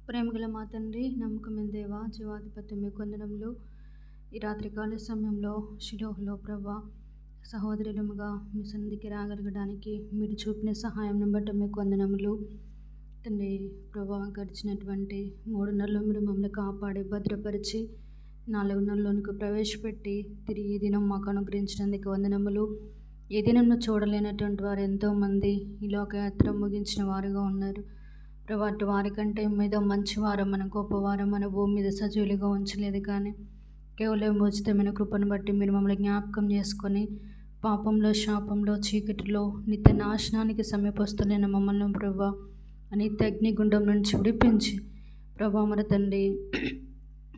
ప్రేమగల మా తండ్రి, నమ్మకమైన దేవా, జీవాధిపతి మీకు వందనములు. ఈ రాత్రికాల సమయంలో షిలోహులో ప్రభా సహోదరులముగా మీ సన్నిధికి రాగలగడానికి మీరు చూపిన సహాయం బట్టి మీకు వందనములు. తండ్రి ప్రభా, గడిచినటువంటి 3 నెలలు మీరు మమ్మల్ని కాపాడి భద్రపరిచి 4వ నెలలోనికి ప్రవేశపెట్టి తిరిగి ఈ దినం మాకు అనుగ్రహించినందుకు వందనములు. ఈ దినంలో చూడలేనటువంటి వారు ఎంతోమంది ఈ లోకయాత్ర ముగించిన వారుగా ఉన్నారు ప్రభా. వారికంటే మీద మంచివారం, మన గొప్పవారం మన భూమి మీద సజీవులుగా ఉంచలేదు, కానీ కేవలం ఉచితమైన కృపను బట్టి మీరు మమ్మల్ని జ్ఞాపకం చేసుకొని పాపంలో, శాపంలో, చీకటిలో నిత్య నాశనానికి సమీపస్తులైన మమ్మల్ని ప్రభా నిత్య అగ్నిగుండం నుంచి విడిపించి ప్రభా మరి తండ్రి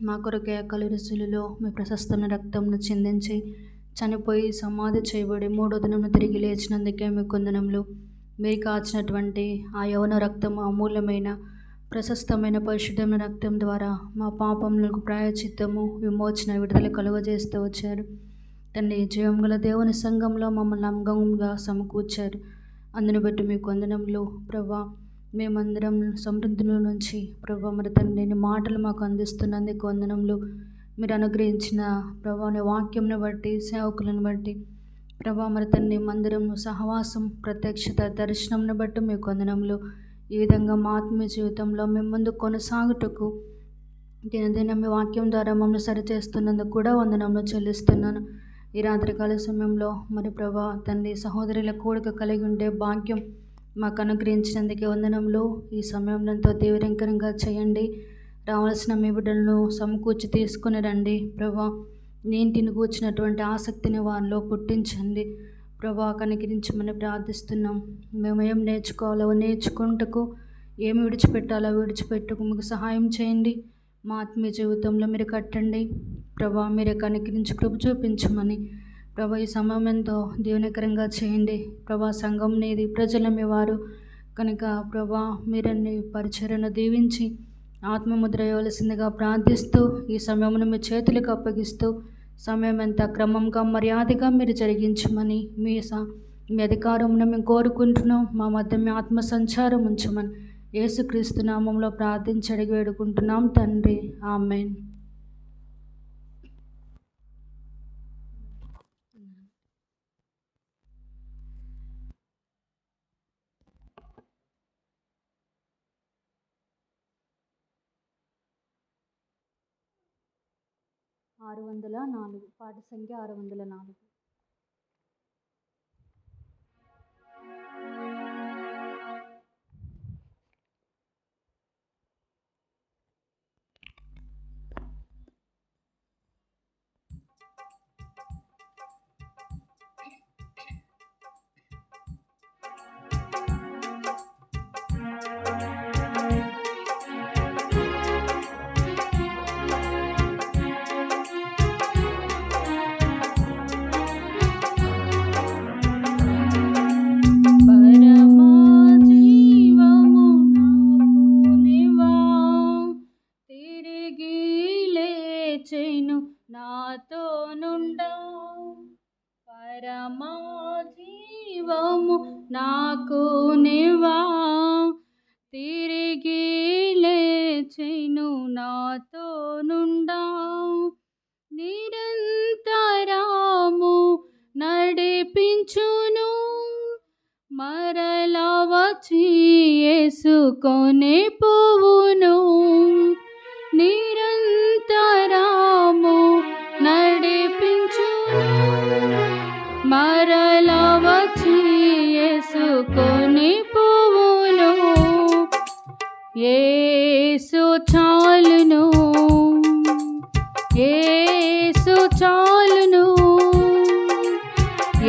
మా కొరకే కలురుసులలో మీ ప్రశస్తమైన రక్తంను చిందించి చనిపోయి సమాధి చేయబడి 3వ దినమున తిరిగి లేచినందుకే మీ కొందనములు. మీరు కాచినటువంటి ఆ యవన రక్తం అమూల్యమైన ప్రశస్తమైన పరిశుద్ధమైన రక్తం ద్వారా మా పాపములకు ప్రాయచిత్తము, విమోచన, విడుదల కలుగజేస్తూ వచ్చారు తండ్రి. జీవం గల దేవుని సంఘంలో మమ్మల్ని అంగంగా సమకూర్చారు. అందుని బట్టి మీకు వందనములు ప్రభా. మేమందరం సమృద్ధిలో నుంచి ప్రభా మరి తండ్రి మాటలు మాకు అందిస్తున్నందుకు వందనములు. మీరు అనుగ్రహించిన ప్రభాని వాక్యంను బట్టి, సేవకులను బట్టి ప్రభా మరి తండ్రి మందిరం సహవాసం, ప్రత్యక్షత, దర్శనంను బట్టి మీకు వందనములు. ఈ విధంగా మా ఆత్మీయ జీవితంలో మేము ముందు కొనసాగుటకు దినదినం మీ వాక్యం ద్వారా మమ్మల్ని సరిచేస్తున్నందుకు కూడా వందనములు చెల్లిస్తున్నాను. ఈ రాత్రికాల సమయంలో మరి ప్రభా తండ్రి సహోదరుల కూడిక కలిగి ఉండే భాగ్యం మాకు అనుగ్రహించినందుకే వందనములు. ఈ సమయంలో ఎంతో తీవ్రంకరంగా చేయండి. రావాల్సిన మీ బిడ్డలను సమకూర్చి తీసుకుని రండి ప్రభా. నీటిని కూర్చున్నటువంటి ఆసక్తిని వారిలో పుట్టించండి ప్రభా. కనికరించమని ప్రార్థిస్తున్నాం. మేము ఏం నేర్చుకోవాలో నేర్చుకుంటకు, ఏమి విడిచిపెట్టాలో విడిచిపెట్టుకు మీకు సహాయం చేయండి. మా ఆత్మీయ జీవితంలో మీరు కట్టండి ప్రభా. మీరే కనికరించి కృప చూపించమని ప్రభా ఈ సమయం ఎంతో దీవెనకరంగా చేయండి ప్రభా. సంఘం నీది, ప్రజల మీ వారు కనుక ప్రభా మీరన్ని పరిచర్యను దీవించి ఆత్మముద్ర వేయవలసిందిగా ప్రార్థిస్తూ ఈ సమయమును మీ చేతులకు అప్పగిస్తూ సమయం ఎంత క్రమంగా మర్యాదగా మీరు జరిగించమని మీ అధికారమును మేము కోరుకుంటున్నాం. మా మధ్య మీ ఆత్మ సంచారం ఉంచమని యేసుక్రీస్తు నామంలో ప్రార్థించి అడిగి వేడుకుంటున్నాం తండ్రి, ఆమేన్. పాట సంఖ్య 604. నాకు నివా తిరిగి లేచెను నాతో నుండా, నిరంతరము నడిపించును, మరలా వచ్చి యేసుకొని పోవును. నిరంతరము నడిపించును, మరలా వచ్చి యేసుకొని పోవును. యేసు చాలును, యేసు చాలును,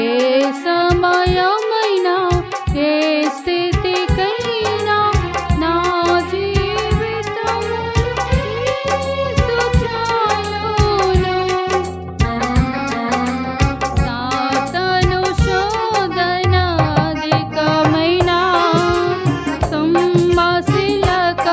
ఏ సమయమైనా ఏ స్థితికైనా నా జీవితము యేసు చాలును. సాతాను శోధన అధికమైన సంభాషిలక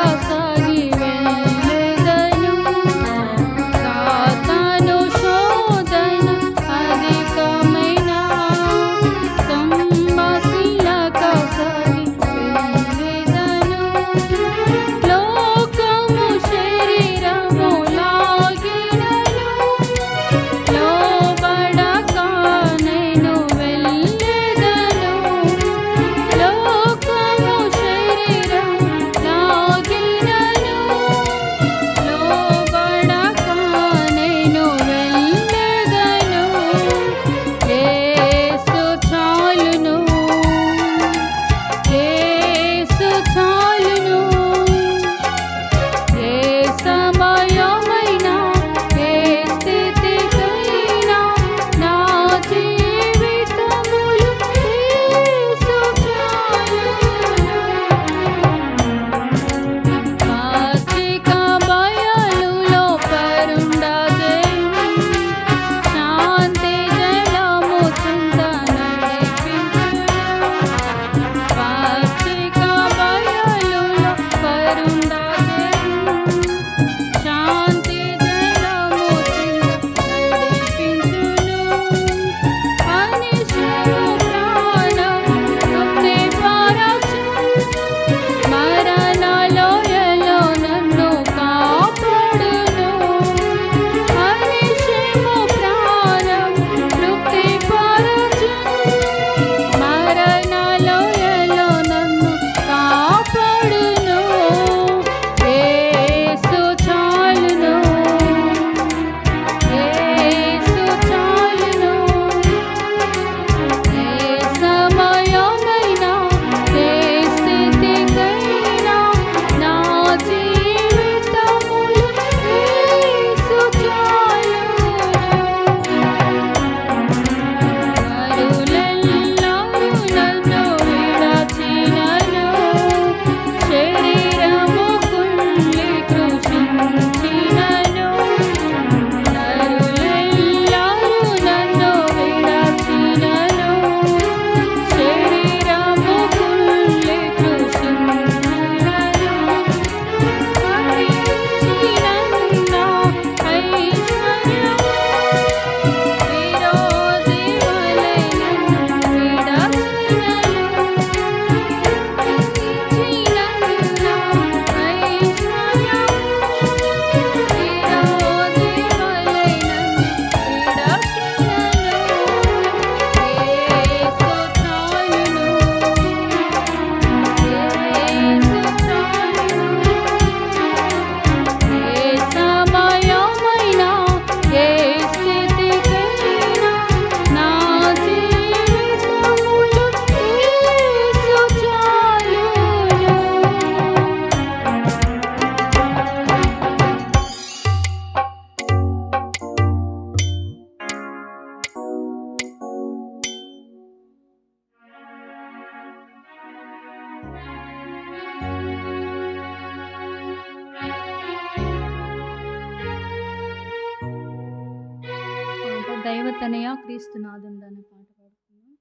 తనయ క్రీస్తునాథుండు అనే పాట పాడుతున్నాం.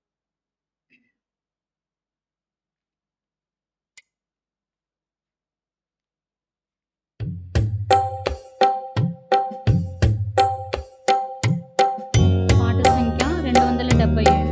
పాట సంఖ్య 277.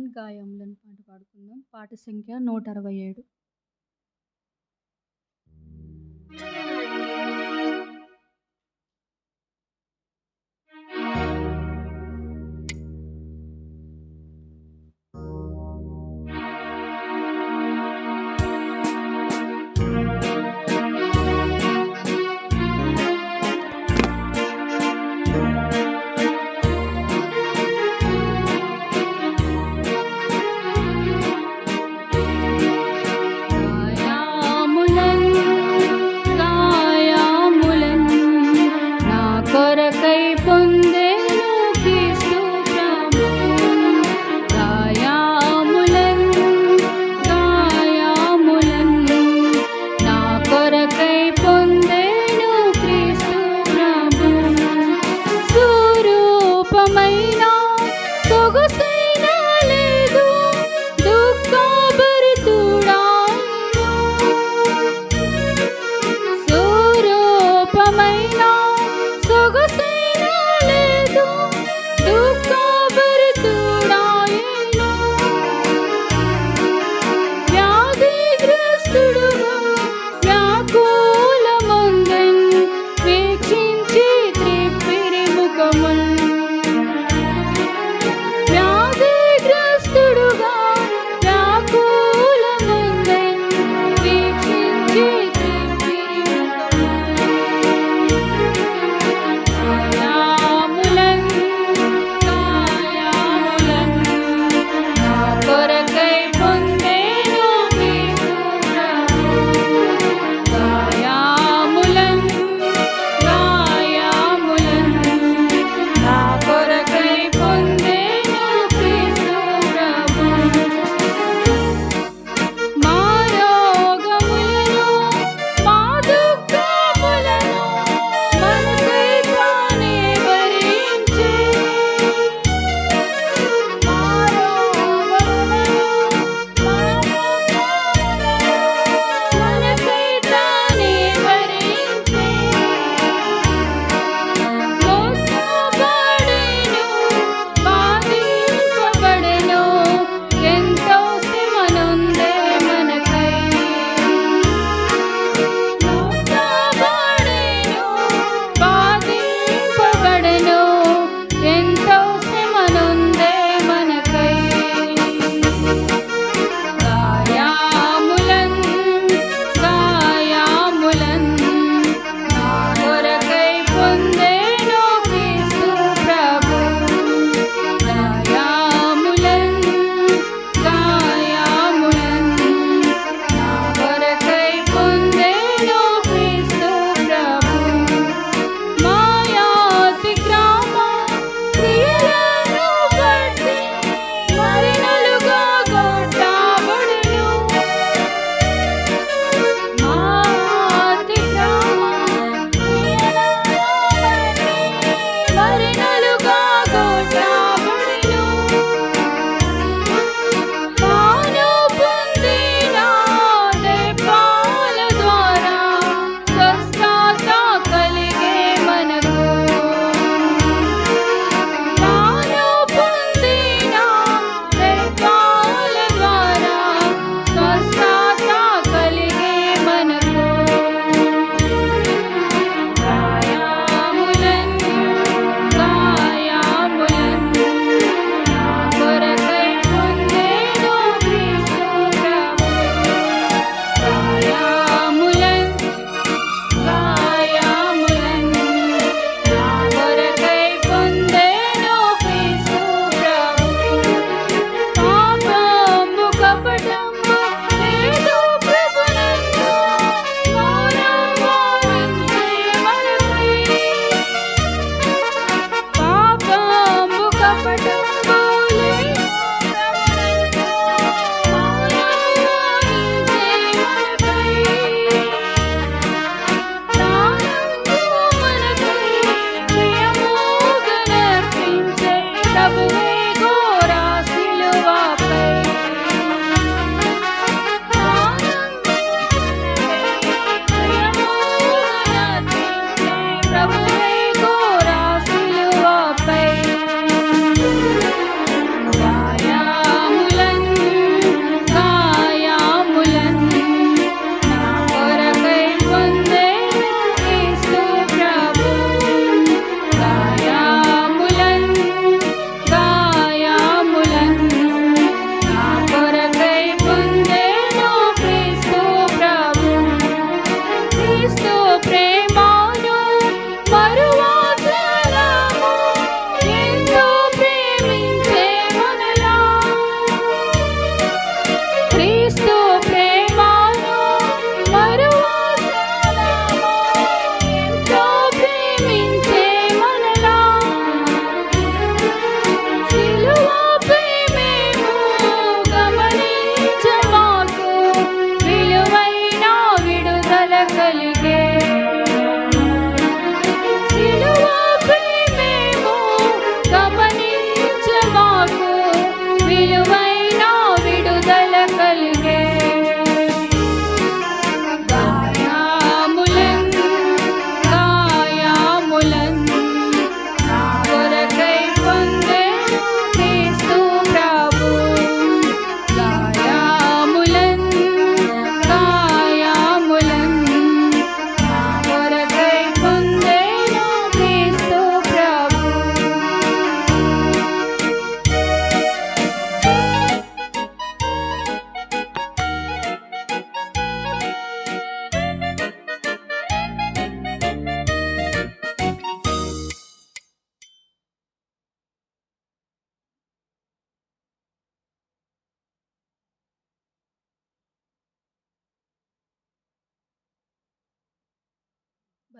శ్రీకాంత్ గాయములను పాట పాడుకుందాం. పాట సంఖ్య 167.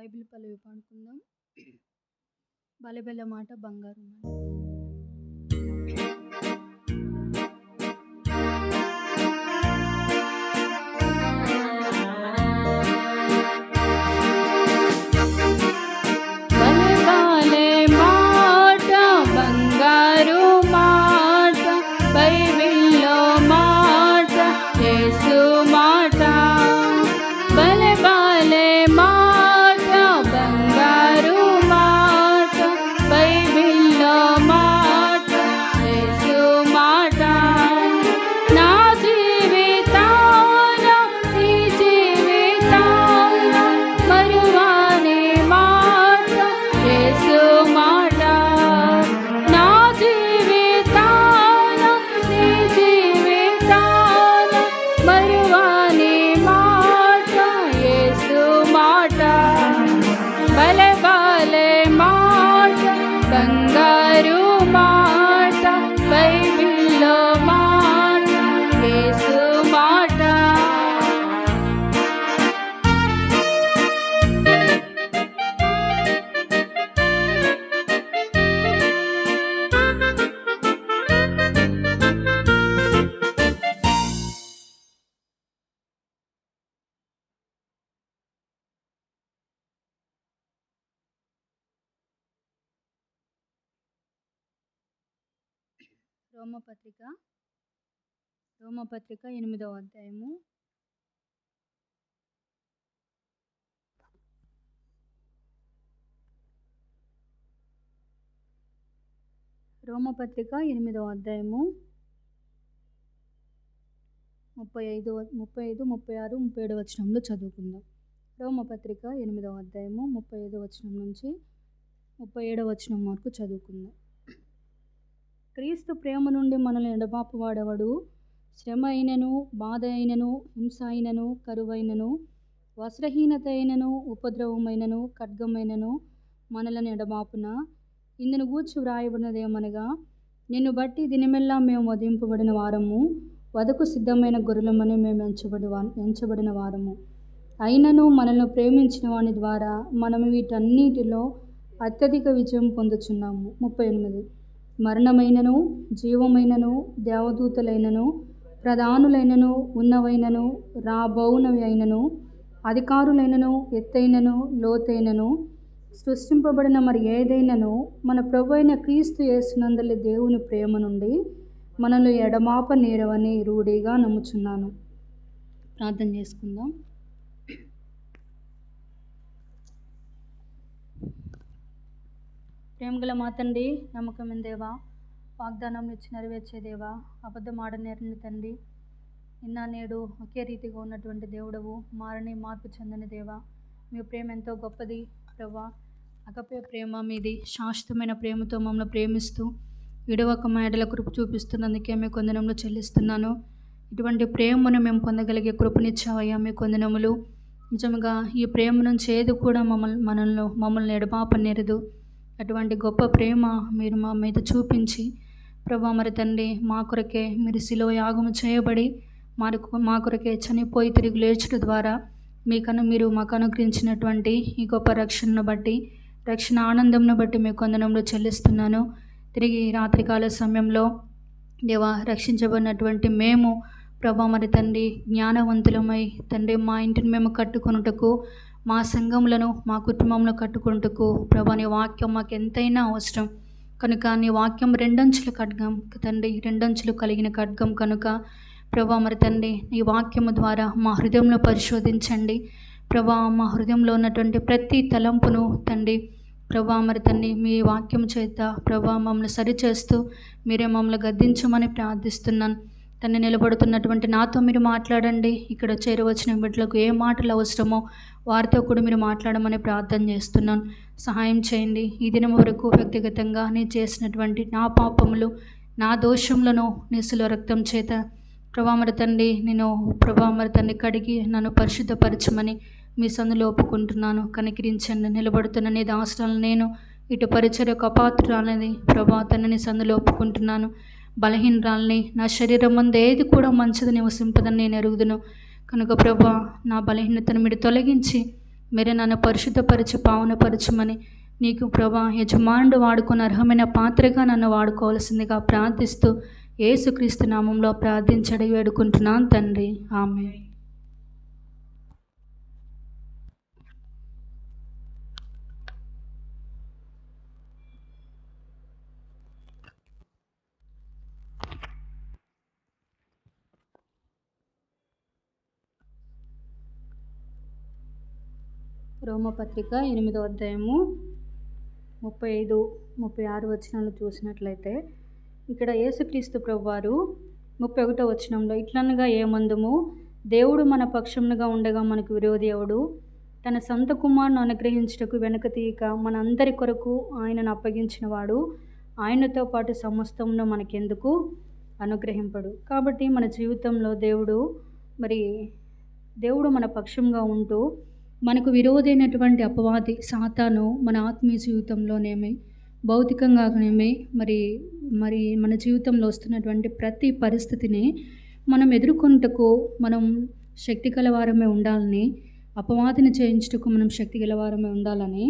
బైబిల్ పల్లవి పాడుకుందాం. బలబెల మాట బంగారు రోమపత్రిక 8వ అధ్యాయము. రోమపత్రిక 8వ అధ్యాయము 35, 36, 37 వచనంలో చదువుకుందాం. రోమపత్రిక 8వ అధ్యాయము 35 వచనం నుంచి 37 వచనం వరకు చదువుకుందాం. క్రీస్తు ప్రేమ నుండి మనల్ని ఎడబాపువాడెవడు? శ్రమ అయినను, బాధ అయినను, హింస అయినను, కరువైనను, వస్త్రహీనత అయినను, ఉపద్రవమైనను, ఖడ్గమైనను మనలను ఎడబాపున. ఇందును గూర్చి వ్రాయబడినదేమనగా, నిన్ను బట్టి దినమెల్లా మేము వధింపబడిన వారము, వధకు సిద్ధమైన గొర్రెలమని మేము ఎంచబడిన వారము. అయినను మనల్ని ప్రేమించిన వాని ద్వారా మనము వీటన్నిటిలో అత్యధిక విజయం పొందుచున్నాము. 38 మరణమైనను, జీవమైనను, దేవదూతలైనను, ప్రధానులైనను, ఉన్నవైనను, రాబోవునవి అయినను, అధికారులైనను, ఎత్తైనను, లోతైనను, సృష్టింపబడిన మరి ఏదైనను మన ప్రభు అయిన క్రీస్తు యేసునందలి దేవుని ప్రేమ నుండి మనల్ని ఎడమాప నేరవని రూఢిగా నమ్ముచున్నాను. ప్రార్థన చేసుకుందాం. ప్రేమగల మా తండ్రి, నమ్మకమైన దేవా, వాగ్దానం ఇచ్చి నెరవేర్చే దేవా, అబద్ధం ఆడనేరని తండ్రి, నిన్న నేడు ఒకే రీతిగా ఉన్నటువంటి దేవుడవు, మారని మార్పు చెందని దేవా, మీ ప్రేమ ఎంతో గొప్పది ప్రభా. అగపే ప్రేమ మీది, శాశ్వతమైన ప్రేమతో మమ్మల్ని ప్రేమిస్తూ విడవక మా ఎడల కృప చూపిస్తున్నందుకే మీ కొందనంలో చెల్లిస్తున్నాను. ఇటువంటి ప్రేమను మేము పొందగలిగే కృపనిచ్చావయ్యా, మీ కొందనములు. నిజంగా ఈ ప్రేమ నుంచి ఏది కూడా మమ్మల్ని ఎడబాపనేరదు. అటువంటి గొప్ప ప్రేమ మీరు మా మీద చూపించి ప్రభా, మరి తండ్రి, మా కొరకే మీరు శిలువ యాగము చేయబడి మా కొరకే చనిపోయి తిరిగి లేచడం ద్వారా మీరు మాకు అనుగ్రహించినటువంటి ఈ గొప్ప రక్షణను బట్టి, రక్షణ ఆనందంను బట్టి మీ కొందనంలో చెల్లిస్తున్నాను. తిరిగి రాత్రికాల సమయంలో దేవా, రక్షించబడినటువంటి మేము ప్రభా, మరి తండ్రి, జ్ఞానవంతులమై తండ్రి మా ఇంటిని మేము కట్టుకొనుటకు, మా సంఘములను మా కుటుంబంలో కట్టుకుంటకు ప్రభా, నీ వాక్యం మాకు ఎంతైనా అవసరం కనుక నీ వాక్యం రెండంచుల ఖడ్గం తండ్రి, రెండంచులు కలిగిన ఖడ్గం కనుక ప్రభా, మరి తండ్రి, నీ వాక్యము ద్వారా మా హృదయంలో పరిశోధించండి ప్రభా. మా హృదయంలో ఉన్నటువంటి ప్రతి తలంపును తండ్రి ప్రభా, మరి తండ్రి, మీ వాక్యం చేత ప్రభా మమ్మల్ని సరిచేస్తూ మీరే మమ్మల్ని గద్దించమని ప్రార్థిస్తున్నాను. తను నిలబడుతున్నటువంటి నాతో మీరు మాట్లాడండి. ఇక్కడ చేరవచ్చిన బిడ్డలకు ఏ మాటలు అవసరమో వారితో కూడా మీరు మాట్లాడమని ప్రార్థన చేస్తున్నాను. సహాయం చేయండి. ఈ దినం వరకు వ్యక్తిగతంగా నేను చేసినటువంటి నా పాపములు, నా దోషములను నీ శిలువ రక్తం చేత ప్రభా, మరి తండ్రి, నేను ప్రభా, మరి తండ్రి కడిగి నన్ను పరిశుద్ధపరచమని మీ సందులో ఒప్పుకుంటున్నాను. కనికరించండి. నిలబడుతున్న నీ దాసురాలను నేను ఇటు పరిచర్యకు అపాత్రురాలని ప్రభా తండ్రి నీ సందులో ఒప్పుకుంటున్నాను. బలహీనరాల్ని, నా శరీరం ముందు ఏది కూడా మంచిది నివసింపదని నేను ఎరుగుదును కనుక ప్రభా, నా బలహీనతను మీరు తొలగించి మీరు నన్ను పరిశుద్ధపరిచి పావనపరచమని నీకు ప్రభా యజమానుడు వాడుకున్న అర్హమైన పాత్రగా నన్ను వాడుకోవాల్సిందిగా ప్రార్థిస్తూ యేసుక్రీస్తు నామంలో ప్రార్థించడి వేడుకుంటున్నాను తండ్రి, ఆమేన్. రోమపత్రిక 8వ అధ్యాయము 35, 36 వచనాలు చూసినట్లయితే ఇక్కడ యేసుక్రీస్తు ప్రభువారు 31వ వచనంలో ఇట్లనగా ఏమందుము, దేవుడు మన పక్షముగా ఉండగా మనకు విరోధి ఎవడు? తన సొంత కుమారుని అనుగ్రహించుటకు వెనక తీయక మన అందరి కొరకు ఆయనను అప్పగించిన వాడు ఆయనతో పాటు సమస్తమును మనకెందుకు అనుగ్రహింపడు? కాబట్టి మన జీవితంలో దేవుడు మన పక్షంగా ఉంటూ మనకు విరోధైనటువంటి అపవాది సాతాను మన ఆత్మీయ జీవితంలోనేమి భౌతికంగానేమి మరి మన జీవితంలో వస్తున్నటువంటి ప్రతి పరిస్థితిని మనం ఎదుర్కొంటకు మనం శక్తి గలవారమే ఉండాలని, అపవాదిని జయించుటకు మనం శక్తి గలవారమే ఉండాలని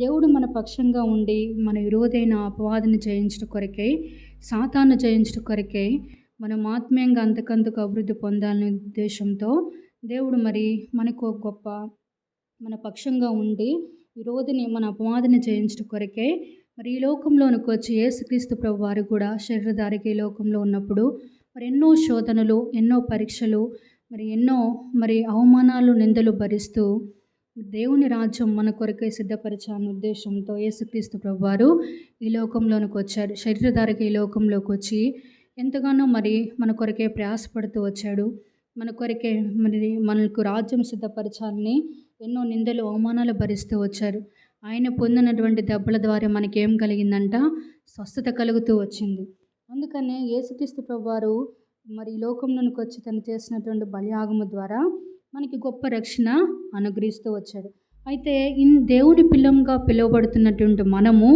దేవుడు మన పక్షంగా ఉండి మన విరోధైన అపవాదిని జయించుట కొరకై, సాతాను జయించుట కొరకై మనం ఆత్మీయంగా అంతకంతకు అభివృద్ధి పొందాలనే ఉద్దేశంతో దేవుడు మనకు గొప్ప మన పక్షంగా ఉండి మన అపవాదిని జయించడం కొరకే ఈ లోకంలోనికి వచ్చి యేసుక్రీస్తు ప్రభువారు కూడా శరీరధారికి ఈ లోకంలో ఉన్నప్పుడు ఎన్నో శోధనలు, ఎన్నో పరీక్షలు, ఎన్నో అవమానాలు, నిందలు భరిస్తూ దేవుని రాజ్యం మన కొరకై సిద్ధపరచాలనే ఉద్దేశంతో యేసుక్రీస్తు ప్రభువారు ఈ లోకంలోనికి వచ్చాడు. శరీరధారికి ఈ లోకంలోకి వచ్చి ఎంతగానో మన కొరకే ప్రయాసపడుతూ వచ్చాడు. మన కొరకే మనకు రాజ్యం సిద్ధపరచాలని ఎన్నో నిందలు, అవమానాలు భరిస్తూ వచ్చారు. ఆయన పొందినటువంటి దెబ్బల ద్వారా మనకేం కలిగిందంట? స్వస్థత కలుగుతూ వచ్చింది. అందుకనే యేసుక్రీస్తు ప్రభువారు ఈ లోకంలోనికి వచ్చి తను చేసినటువంటి బలియాగము ద్వారా మనకి గొప్ప రక్షణ అనుగ్రహిస్తూ వచ్చాడు. అయితే దేవుని పిల్లంగా పిలువబడుతున్నటువంటి మనము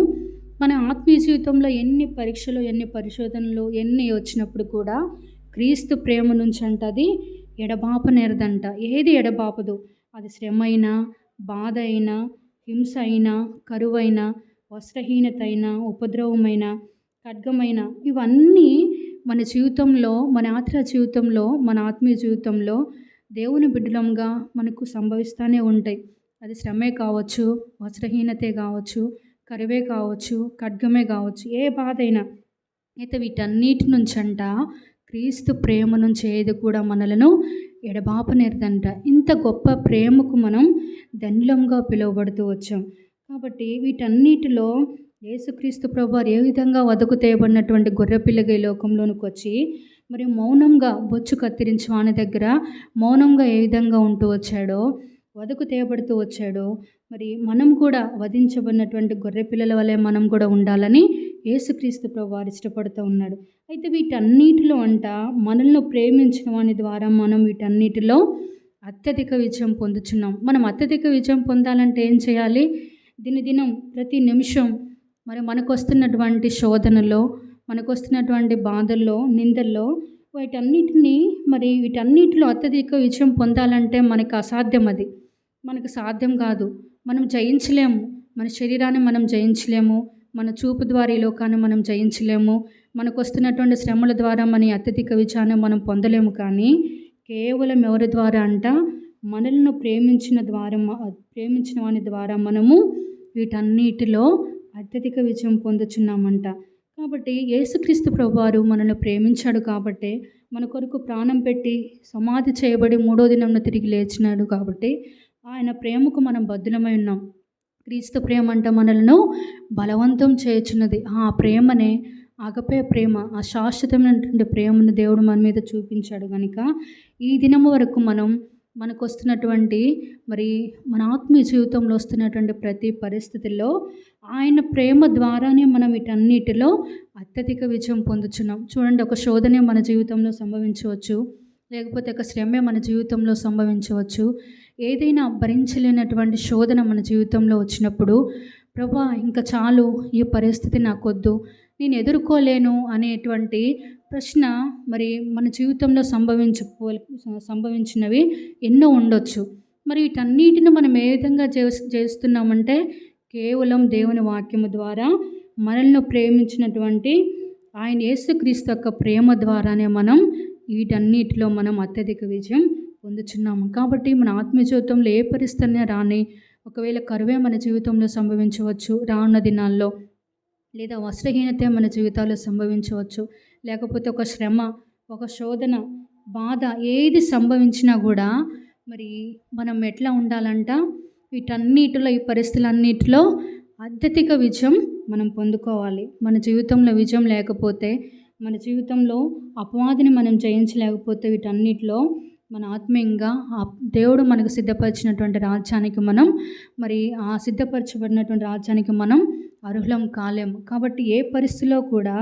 మన ఆత్మీయ జీవితంలో ఎన్ని పరీక్షలు, ఎన్ని పరిశోధనలు, ఎన్ని వచ్చినప్పుడు కూడా క్రీస్తు ప్రేమ నుంచి అంట అది ఎడబాపనేరదంట. ఏది ఎడబాపదు. అది శ్రమ అయినా, బాధ అయినా, హింస అయినా, కరువైనా, వస్త్రహీనత అయినా, ఉపద్రవమైన, ఖడ్గమైన, ఇవన్నీ మన జీవితంలో, మన జీవితంలో, మన ఆత్మీయ జీవితంలో దేవుని బిడ్డలంగా మనకు సంభవిస్తూనే ఉంటాయి. అది శ్రమే కావచ్చు, వస్త్రహీనతే కావచ్చు, కరువే కావచ్చు, ఖడ్గమే కావచ్చు, ఏ బాధ అయినా. అయితే వీటన్నిటి నుంచి అంట క్రీస్తు ప్రేమ నుంచి ఏది కూడా మనలను ఎడబాపనేరదంట. ఇంత గొప్ప ప్రేమకు మనం ధన్యులంగా పిలువబడుతూ వచ్చాం. కాబట్టి వీటన్నిటిలో యేసుక్రీస్తు ప్రభువారు ఏ విధంగా వదకు తేయబడినటువంటి గొర్రెపిల్లగా ఈ లోకంలోనికి వచ్చి మౌనంగా బొచ్చు కత్తిరించి వాని దగ్గర మౌనంగా ఏ విధంగా ఉంటూ వచ్చాడో, వదకు తేయబడుతూ వచ్చాడో, మనం కూడా వధించబడినటువంటి గొర్రెపిల్లల వలె మనం కూడా ఉండాలని యేసుక్రీస్తు ప్రభువారు ఇష్టపడుతూ ఉన్నాడు. అయితే వీటన్నిటిలో మనల్ని ప్రేమించిన వాని ద్వారా మనం వీటన్నిటిలో అత్యధిక విజయం పొందుచున్నాం. మనం అత్యధిక విజయం పొందాలంటే ఏం చేయాలి? దినదినం ప్రతి నిమిషం మనకు వస్తున్నటువంటి శోధనలో, మనకు వస్తున్నటువంటి బాధల్లో, నిందల్లో వీటన్నిటిలో అత్యధిక విజయం పొందాలంటే మనకు అసాధ్యం. అది మనకు సాధ్యం కాదు. మనం జయించలేము. మన శరీరాన్ని మనం జయించలేము. మన చూపు ద్వారా ఈ లోకాన్ని మనం జయించలేము. మనకు వస్తున్నటువంటి శ్రమల ద్వారా మన అత్యధిక విజయాన్ని మనం పొందలేము. కానీ కేవలం ఎవరి ద్వారా మనల్ని ప్రేమించిన వాని ద్వారా మనము వీటన్నిటిలో అత్యధిక విజయం పొందుచున్నామంట. కాబట్టి యేసుక్రీస్తు ప్రభువారు మనల్ని ప్రేమించాడు కాబట్టి, మన కొరకు ప్రాణం పెట్టి సమాధి చేయబడి 3వ దినంన తిరిగి లేచినాడు కాబట్టి ఆయన ప్రేమకు మనం బద్ధులమై ఉన్నాం. క్రీస్తు ప్రేమ మనలను బలవంతం చేయుచున్నది. ఆ ప్రేమనే అగపే ప్రేమ, ఆ శాశ్వతమైనటువంటి ప్రేమను దేవుడు మన మీద చూపించాడు కనుక ఈ దినము వరకు మనకు వస్తున్నటువంటి మన ఆత్మీయ జీవితంలో వస్తున్నటువంటి ప్రతి పరిస్థితుల్లో ఆయన ప్రేమ ద్వారానే మనం వీటన్నిటిలో అత్యధిక విజయం పొందుచున్నాం. చూడండి, ఒక శోధనే మన జీవితంలో సంభవించవచ్చు, లేకపోతే ఒక శ్రమే మన జీవితంలో సంభవించవచ్చు. ఏదైనా భరించలేనటువంటి శోధన మన జీవితంలో వచ్చినప్పుడు, ప్రభా ఇంకా చాలు, ఈ పరిస్థితి నాకొద్దు, నేను ఎదుర్కోలేను అనేటువంటి ప్రశ్న మన జీవితంలో సంభవించినవి ఎన్నో ఉండొచ్చు. మరి వీటన్నిటిని మనం ఏ విధంగా చేస్తున్నామంటే కేవలం దేవుని వాక్యము ద్వారా మనల్ని ప్రేమించినటువంటి ఆయన యేసుక్రీస్తు యొక్క ప్రేమ ద్వారానే మనం వీటన్నిటిలో మనం అత్యధిక విజయం పొందుచున్నాము. కాబట్టి మన ఆత్మీయ జీవితంలో ఏ పరిస్థితి రాని, ఒకవేళ కరువే మన జీవితంలో సంభవించవచ్చు రానున్న దినాల్లో, లేదా వస్త్రహీనతే మన జీవితాల్లో సంభవించవచ్చు, లేకపోతే ఒక శ్రమ, ఒక శోధన, బాధ ఏది సంభవించినా కూడా మరి మనం ఎట్లా ఉండాలంట, వీటన్నిటిలో ఈ పరిస్థితులన్నిటిలో అత్యధిక విజయం మనం పొందుకోవాలి. మన జీవితంలో విజయం లేకపోతే, మన జీవితంలో అపవాదిని మనం జయించలేకపోతే, వీటన్నిటిలో మన ఆత్మీయంగా దేవుడు మనకు సిద్ధపరిచినటువంటి రాజ్యానికి మనం మరి ఆ సిద్ధపరచబడినటువంటి రాజ్యానికి మనం అర్హులం కాలేము. కాబట్టి ఏ పరిస్థితిలో కూడా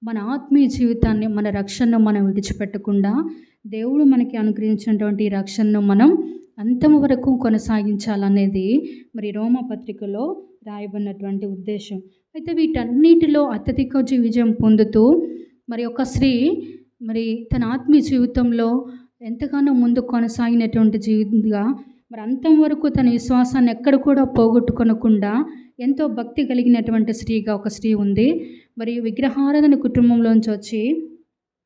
మన ఆత్మీయ జీవితాన్ని, మన రక్షణను మనం విడిచిపెట్టకుండా దేవుడు మనకి అనుగ్రహించినటువంటి ఈ రక్షణను మనం అంతం వరకు కొనసాగించాలనేది మరి రోమాపత్రికలో రాయబడినటువంటి ఉద్దేశం. అయితే వీటన్నిటిలో అత్యధిక విజయం పొందుతూ మరి ఒక స్త్రీ మరి తన ఆత్మీయ జీవితంలో ఎంతగానో ముందు కొనసాగినటువంటి జీవితంగా మరి అంతం వరకు తన విశ్వాసాన్ని ఎక్కడ కూడా పోగొట్టుకొనకుండా ఎంతో భక్తి కలిగినటువంటి స్త్రీగా ఒక స్త్రీ ఉంది. మరి విగ్రహారాధన కుటుంబంలోంచి వచ్చి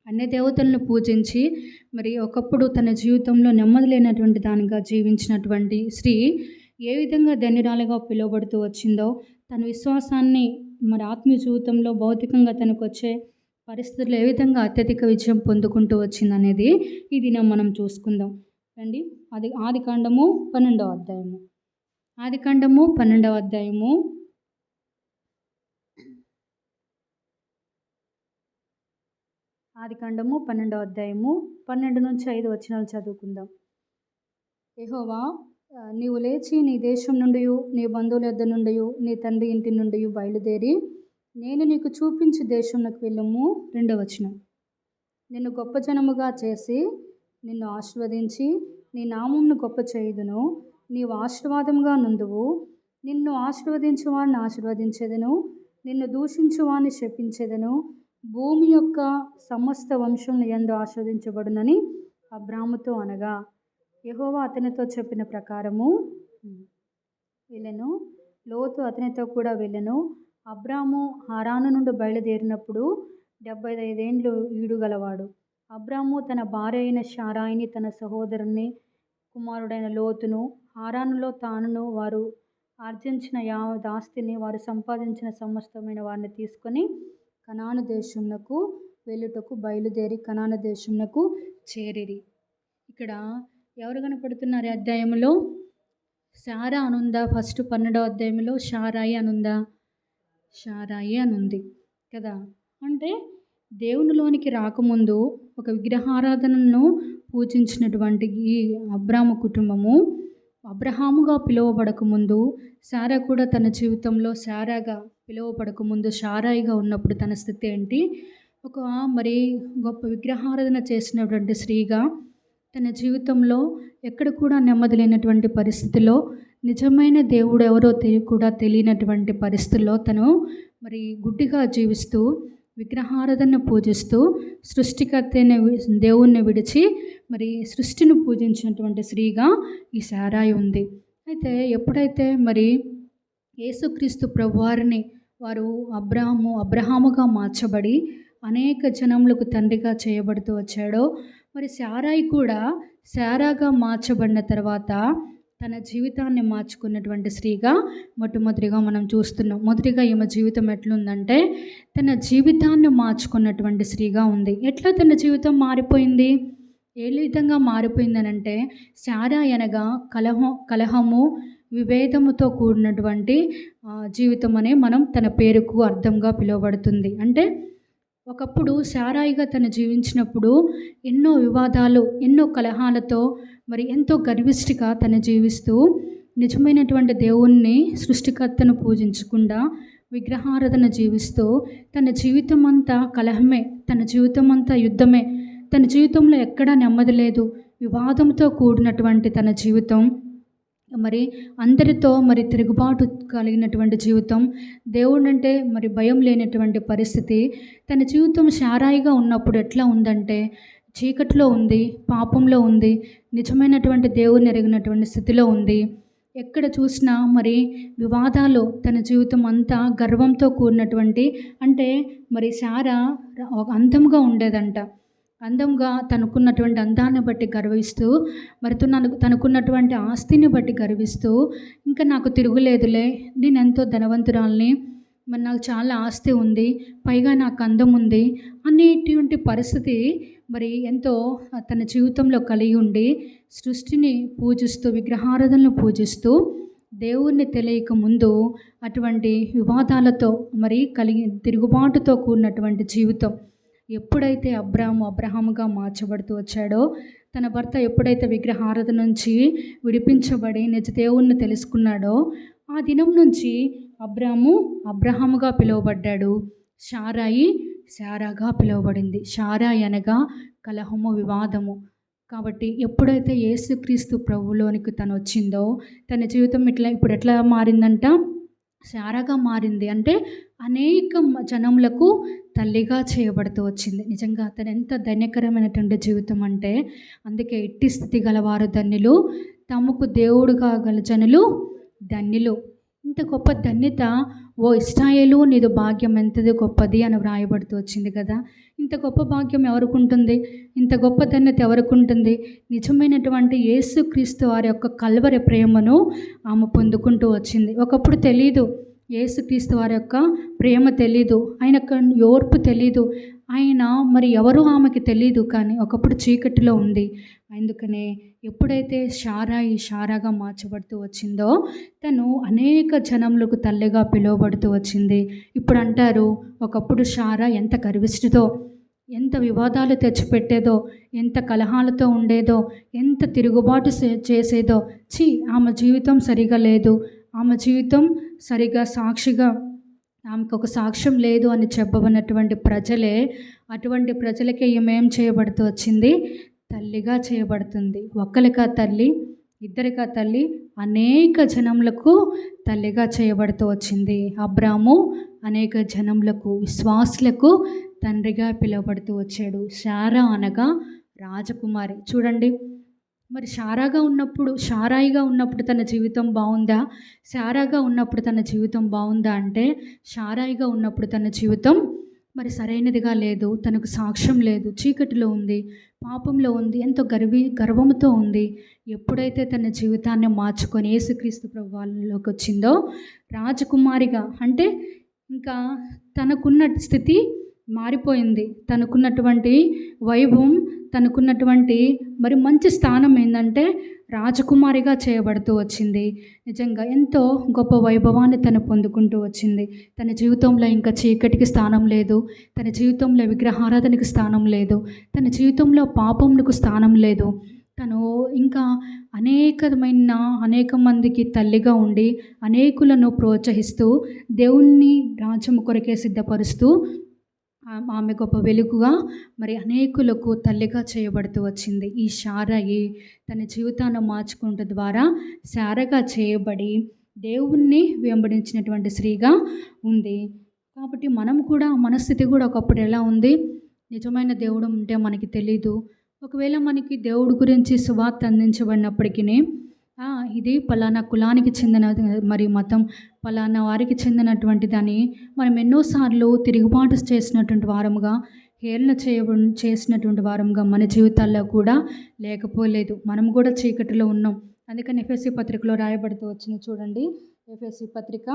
అన్ని దేవతలను పూజించి మరి ఒకప్పుడు తన జీవితంలో నెమ్మది లేనటువంటి దానిగా జీవించినటువంటి స్త్రీ ఏ విధంగా ధన్యురాలుగా పిలువబడుతూ వచ్చిందో, తన విశ్వాసాన్ని మరి ఆత్మీయ జీవితంలో భౌతికంగా తనకు వచ్చే పరిస్థితుల్లో ఏ విధంగా అత్యధిక విజయం పొందుకుంటూ వచ్చిందనేది ఈ దినం మనం చూసుకుందాం రండి. ఆదికాండము 12వ అధ్యాయము. ఆదికాండము 12వ అధ్యాయము 12 నుంచి 5 వచనాలు చదువుకుందాం. యెహోవా, నీవు లేచి నీ దేశం నుండి, నీ బంధువుల యొద్ద నుండి, నీ తండ్రి ఇంటి నుండి బయలుదేరి నేను నీకు చూపించి దేశంలోకి వెళ్ళము. 2వ వచనం. నిన్ను గొప్ప జనముగా చేసి నిన్ను ఆశీర్వదించి నీ నామమును గొప్ప చేయుదును. నీవు ఆశీర్వాదముగా నుందువు. నిన్ను ఆశీర్వదించు వారిని ఆశీర్వదించేదను, నిన్ను దూషించు వారిని శపించేదను. భూమి యొక్క సమస్త వంశముల యందు ఆశీర్వదించబడునని అబ్రాముతో అనగా, యెహోవా అతనితో చెప్పిన ప్రకారము వెళ్ళెను. లోతు అతనితో కూడా వెళ్ళెను. అబ్రాము హారాను నుండి బయలుదేరినప్పుడు 75 ఏండ్లు ఈడుగలవాడు. అబ్రాము తన భార్య అయిన శారాయిని, తన సహోదరుని కుమారుడైన లోతును, హారానులో తానును వారు ఆర్జించిన యావత్ ఆస్తిని, వారు సంపాదించిన సమస్తమైన వారిని తీసుకొని కనాను దేశమునకు వెళ్ళుటకు బయలుదేరి కనాను దేశమునకు చేరిరి. ఇక్కడ ఎవరు కనపడుతున్నారు ఈ అధ్యాయంలో? శారా అనుందా? ఫస్ట్ 12వ అధ్యాయంలో శారాయి అనుందా? శారాయి అనుంది కదా. అంటే దేవునిలోనికి రాకముందు ఒక విగ్రహారాధనను పూజించినటువంటి ఈ అబ్రాము కుటుంబము అబ్రహాముగా పిలువబడకముందు, శారా కూడా తన జీవితంలో శారాగా పిలువబడకముందు శారాయిగా ఉన్నప్పుడు తన స్థితి ఏంటి? ఒక మరి గొప్ప విగ్రహారాధన చేసినటువంటి స్త్రీగా తన జీవితంలో ఎక్కడ కూడా నెమ్మది లేనటువంటి పరిస్థితిలో, నిజమైన దేవుడు ఎవరో కూడా తెలియనటువంటి పరిస్థితుల్లో తను మరి గుడ్డిగా జీవిస్తూ విగ్రహారాధనను పూజిస్తూ సృష్టికర్త అయిన దేవుణ్ణి విడిచి మరి సృష్టిని పూజించినటువంటి స్త్రీగా ఈ శారాయి ఉంది. అయితే ఎప్పుడైతే మరి యేసుక్రీస్తు ప్రభువారిని వారు అబ్రహాముగా మార్చబడి అనేక జనములకు తండ్రిగా చేయబడుతూ వచ్చాడో, మరి శారాయి కూడా శారాగా మార్చబడిన తర్వాత తన జీవితాన్ని మార్చుకున్నటువంటి స్త్రీగా మొట్టమొదటిగా మనం చూస్తున్నాం. మొదటిగా ఈమె జీవితం ఎట్లుందంటే తన జీవితాన్ని మార్చుకున్నటువంటి స్త్రీగా ఉంది. ఎట్లా తన జీవితం మారిపోయింది? ఏ విధంగా మారిపోయిందనంటే, శారా అనగా కలహము విభేదముతో కూడినటువంటి జీవితం అనే మనం తన పేరుకు అర్థంగా పిలువబడుతుంది. అంటే ఒకప్పుడు శారాయిగా తను జీవించినప్పుడు ఎన్నో వివాదాలు, ఎన్నో కలహాలతో మరి ఎంతో గర్విష్ఠిగా తను జీవిస్తూ నిజమైనటువంటి దేవుణ్ణి సృష్టికర్తను పూజించకుండా విగ్రహారాధన జీవిస్తూ తన జీవితం అంతా కలహమే, తన జీవితం అంతా యుద్ధమే, తన జీవితంలో ఎక్కడా నెమ్మది లేదు, వివాదంతో కూడినటువంటి తన జీవితం, మరి అందరితో మరి తిరుగుబాటు కలిగినటువంటి జీవితం, దేవుడు అంటే మరి భయం లేనటువంటి పరిస్థితి. తన జీవితం శారాయిగా ఉన్నప్పుడు ఎట్లా ఉందంటే చీకటిలో ఉంది, పాపంలో ఉంది, నిజమైనటువంటి దేవుని ఎరిగినటువంటి స్థితిలో ఉంది. ఎక్కడ చూసినా మరి వివాదాలు, తన జీవితం అంతా గర్వంతో కూడినటువంటి, అంటే మరి శారా ఒక అందంగా ఉండేదంట. అందంగా తనకున్నటువంటి అందాన్ని బట్టి గర్విస్తూ, మరి తనకున్నటువంటి ఆస్తిని బట్టి గర్విస్తూ, ఇంకా నాకు తిరుగులేదులే, నేను ఎంతో ధనవంతురాల్ని, మరి నాకు చాలా ఆస్తి ఉంది, పైగా నాకు అందం ఉంది అనేటువంటి పరిస్థితి మరి ఎంతో తన జీవితంలో కలిగి ఉండి, సృష్టిని పూజిస్తూ, విగ్రహారాధనలు పూజిస్తూ, దేవుణ్ణి తెలియక ముందు అటువంటి వివాదాలతో మరి తిరుగుబాటుతో కూడినటువంటి జీవితం. ఎప్పుడైతే అబ్రహాముగా మార్చబడుతూ వచ్చాడో, తన భర్త ఎప్పుడైతే విగ్రహారాధన నుంచి విడిపించబడి నిజ దేవుణ్ణి తెలుసుకున్నాడో, ఆ దినం నుంచి అబ్రహాముగా పిలువబడ్డాడు. శారాయి శారాగా పిలువబడింది. శారాయి అనగా కలహము, వివాదము. కాబట్టి ఎప్పుడైతే యేసుక్రీస్తు ప్రభువులోనికి తను వచ్చిందో, తన జీవితం ఇప్పుడు ఎట్లా మారిందంట? శారాగా మారింది. అంటే అనేక జనములకు తల్లిగా చేయబడుతూ వచ్చింది. నిజంగా తను ఎంత ధన్యకరమైనటువంటి జీవితం అంటే, అందుకే ఇట్టి స్థితి గలవారు ధన్యులు, తమకు దేవుడుగా గల జనులు ధన్యులు. ఇంత గొప్ప ధన్యత, ఓ ఇశ్రాయేలు నీదు భాగ్యం ఎంతది గొప్పది అని వ్రాయబడుతూ వచ్చింది కదా. ఇంత గొప్ప భాగ్యం ఎవరికి ఉంటుంది? ఇంత గొప్ప ధన్యత ఎవరికి ఉంటుంది? నిజమైనటువంటి యేసుక్రీస్తు వారి యొక్క కల్వరి ప్రేమను ఆమె పొందుకుంటూ వచ్చింది. ఒకప్పుడు తెలీదు, యేసుక్రీస్తు వారి యొక్క ప్రేమ తెలీదు, ఆయన ఓర్పు తెలీదు, ఆయన మరి ఎవరు ఆమెకి తెలీదు. కానీ ఒకప్పుడు చీకటిలో ఉంది. అందుకనే ఎప్పుడైతే శారాగా మార్చబడుతూ వచ్చిందో, తను అనేక జనములకు తల్లిగా పిలువబడుతూ వచ్చింది. ఇప్పుడు అంటారు, ఒకప్పుడు శారా ఎంత గర్విష్ఠిదో, ఎంత వివాదాలు తెచ్చిపెట్టేదో, ఎంత కలహాలతో ఉండేదో, ఎంత తిరుగుబాటు చేసేదో. ఆమె జీవితం సరిగా లేదు, ఆమె జీవితం సరిగా సాక్షిగా, ఆమెకు ఒక సాక్ష్యం లేదు అని చెప్పబడినటువంటి ప్రజలే, అటువంటి ప్రజలకే ఏమేం చేయబడుతూ వచ్చింది? తల్లిగా చేయబడుతుంది. ఒక్కరికా తల్లి, ఇద్దరికా తల్లి, అనేక జనములకు తల్లిగా చేయబడుతూ వచ్చింది. అబ్రాము అనేక జనములకు, విశ్వాసులకు తండ్రిగా పిలువబడుతూ వచ్చాడు. శారా అనగా రాజకుమారి. చూడండి, మరి శారాయిగా ఉన్నప్పుడు తన జీవితం బాగుందా? శారాగా ఉన్నప్పుడు తన జీవితం బాగుందా అంటే, శారాయిగా ఉన్నప్పుడు తన జీవితం మరి సరైనదిగా లేదు. తనకు సాక్ష్యం లేదు, చీకటిలో ఉంది, పాపంలో ఉంది, ఎంతో గర్వంతో ఉంది. ఎప్పుడైతే తన జీవితాన్ని మార్చుకొని యేసుక్రీస్తు ప్రభువులోకి వచ్చిందో, రాజకుమారిగా, అంటే ఇంకా తనకున్న స్థితి మారిపోయింది. తనకున్నటువంటి వైభవం, తనకున్నటువంటి మరి మంచి స్థానం ఏంటంటే రాజకుమారిగా చేయబడుతూ వచ్చింది. నిజంగా ఎంతో గొప్ప వైభవాన్ని తను పొందుకుంటూ వచ్చింది. తన జీవితంలో ఇంకా చీకటికి స్థానం లేదు, తన జీవితంలో విగ్రహారాధనకి స్థానం లేదు, తన జీవితంలో పాపమునకు స్థానం లేదు. తను ఇంకా అనేక మందికి తల్లిగా ఉండి, అనేకులను ప్రోత్సహిస్తూ, దేవుణ్ణి రాజ్యము కొరకే సిద్ధపరుస్తూ, ఆమె గొప్ప వెలుగుగా మరి అనేకులకు తల్లిగా చేయబడుతూ వచ్చింది. ఈ శారాయి తన జీవితాన్ని మార్చుకుంటూ ద్వారా శారగా చేయబడి దేవుణ్ణి వెంబడించినటువంటి స్త్రీగా ఉంది. కాబట్టి మనం కూడా, మన స్థితి కూడా ఒకప్పుడు ఎలా ఉంది? నిజమైన దేవుడు ఉంటే మనకి తెలీదు. ఒకవేళ మనకి దేవుడి గురించి సువార్త అందించబడినప్పటికీ, ఇది పలానా కులానికి చెందిన మరి మతం, పలానా వారికి చెందినటువంటి దాన్ని మనం ఎన్నోసార్లు తిరుగుబాటు చేసినటువంటి వారముగా, హేళన చేసినటువంటి వారముగా మన జీవితాల్లో కూడా లేకపోలేదు. మనం కూడా చీకటిలో ఉన్నాం. అందుకని ఎఫెసీ పత్రికలో రాయబడుతూ వచ్చింది. చూడండి, ఎఫెసీ పత్రిక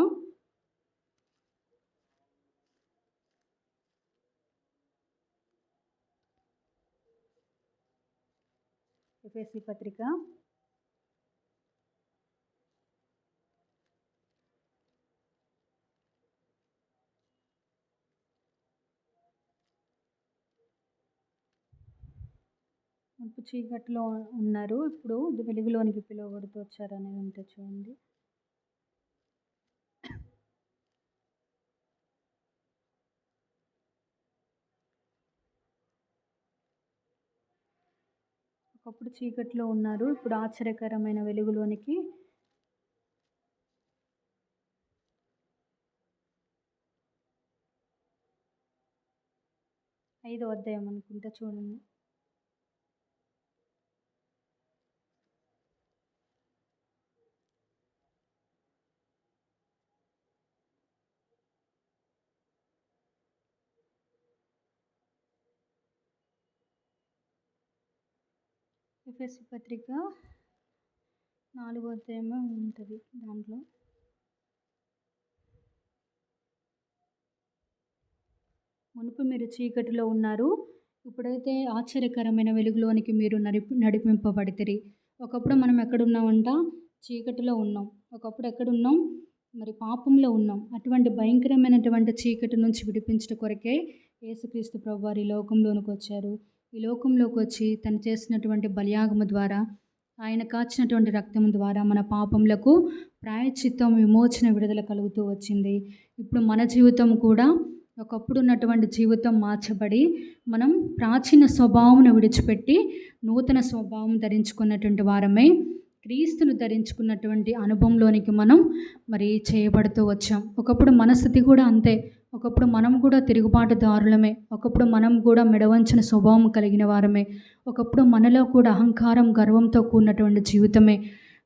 ఇప్పుడు చీకటిలో ఉన్నారు, ఇప్పుడు వెలుగులోనికి పిలువబడుతూ వచ్చారు అనేది ఉంటే చూడండి. ఒకప్పుడు చీకటిలో ఉన్నారు, ఇప్పుడు ఆశ్చర్యకరమైన వెలుగులోనికి. 5వ అధ్యాయం అనుకుంటా, చూడండి. ఎఫెసీ పత్రిక 4వ అధ్యాయం ఉంటుంది దాంట్లో. మునుపు మీరు చీకటిలో ఉన్నారు, ఇప్పుడైతే ఆశ్చర్యకరమైన వెలుగులోనికి మీరు నడిపింపబడితిరి. ఒకప్పుడు మనం ఎక్కడున్నామంట? చీకటిలో ఉన్నాం. ఒకప్పుడు ఎక్కడున్నాం? మరి పాపంలో ఉన్నాం. అటువంటి భయంకరమైనటువంటి చీకటి నుంచి విడిపించడం కొరకే యేసుక్రీస్తు ప్రభువారు ఈ లోకంలోనికి వచ్చారు. ఈ లోకంలోకి వచ్చి తను చేసినటువంటి బలియాగము ద్వారా, ఆయన కాచినటువంటి రక్తం ద్వారా మన పాపములకు ప్రాయశ్చిత్తం, విమోచన, విడుదల కలుగుతూ వచ్చింది. ఇప్పుడు మన జీవితం కూడా ఒకప్పుడు ఉన్నటువంటి జీవితం మార్చబడి మనం ప్రాచీన స్వభావమును విడిచిపెట్టి నూతన స్వభావం ధరించుకున్నటువంటి వారమై క్రీస్తును ధరించుకున్నటువంటి అనుభవంలోనికి మనం మరి చేయబడుతూ వచ్చాం. ఒకప్పుడు మన స్థితి కూడా అంతే. ఒకప్పుడు మనం కూడా తిరుగుబాటుదారులమే. ఒకప్పుడు మనం కూడా మెడవంచిన స్వభావం కలిగిన వారమే. ఒకప్పుడు మనలో కూడా అహంకారం, గర్వంతో కూడినటువంటి జీవితమే.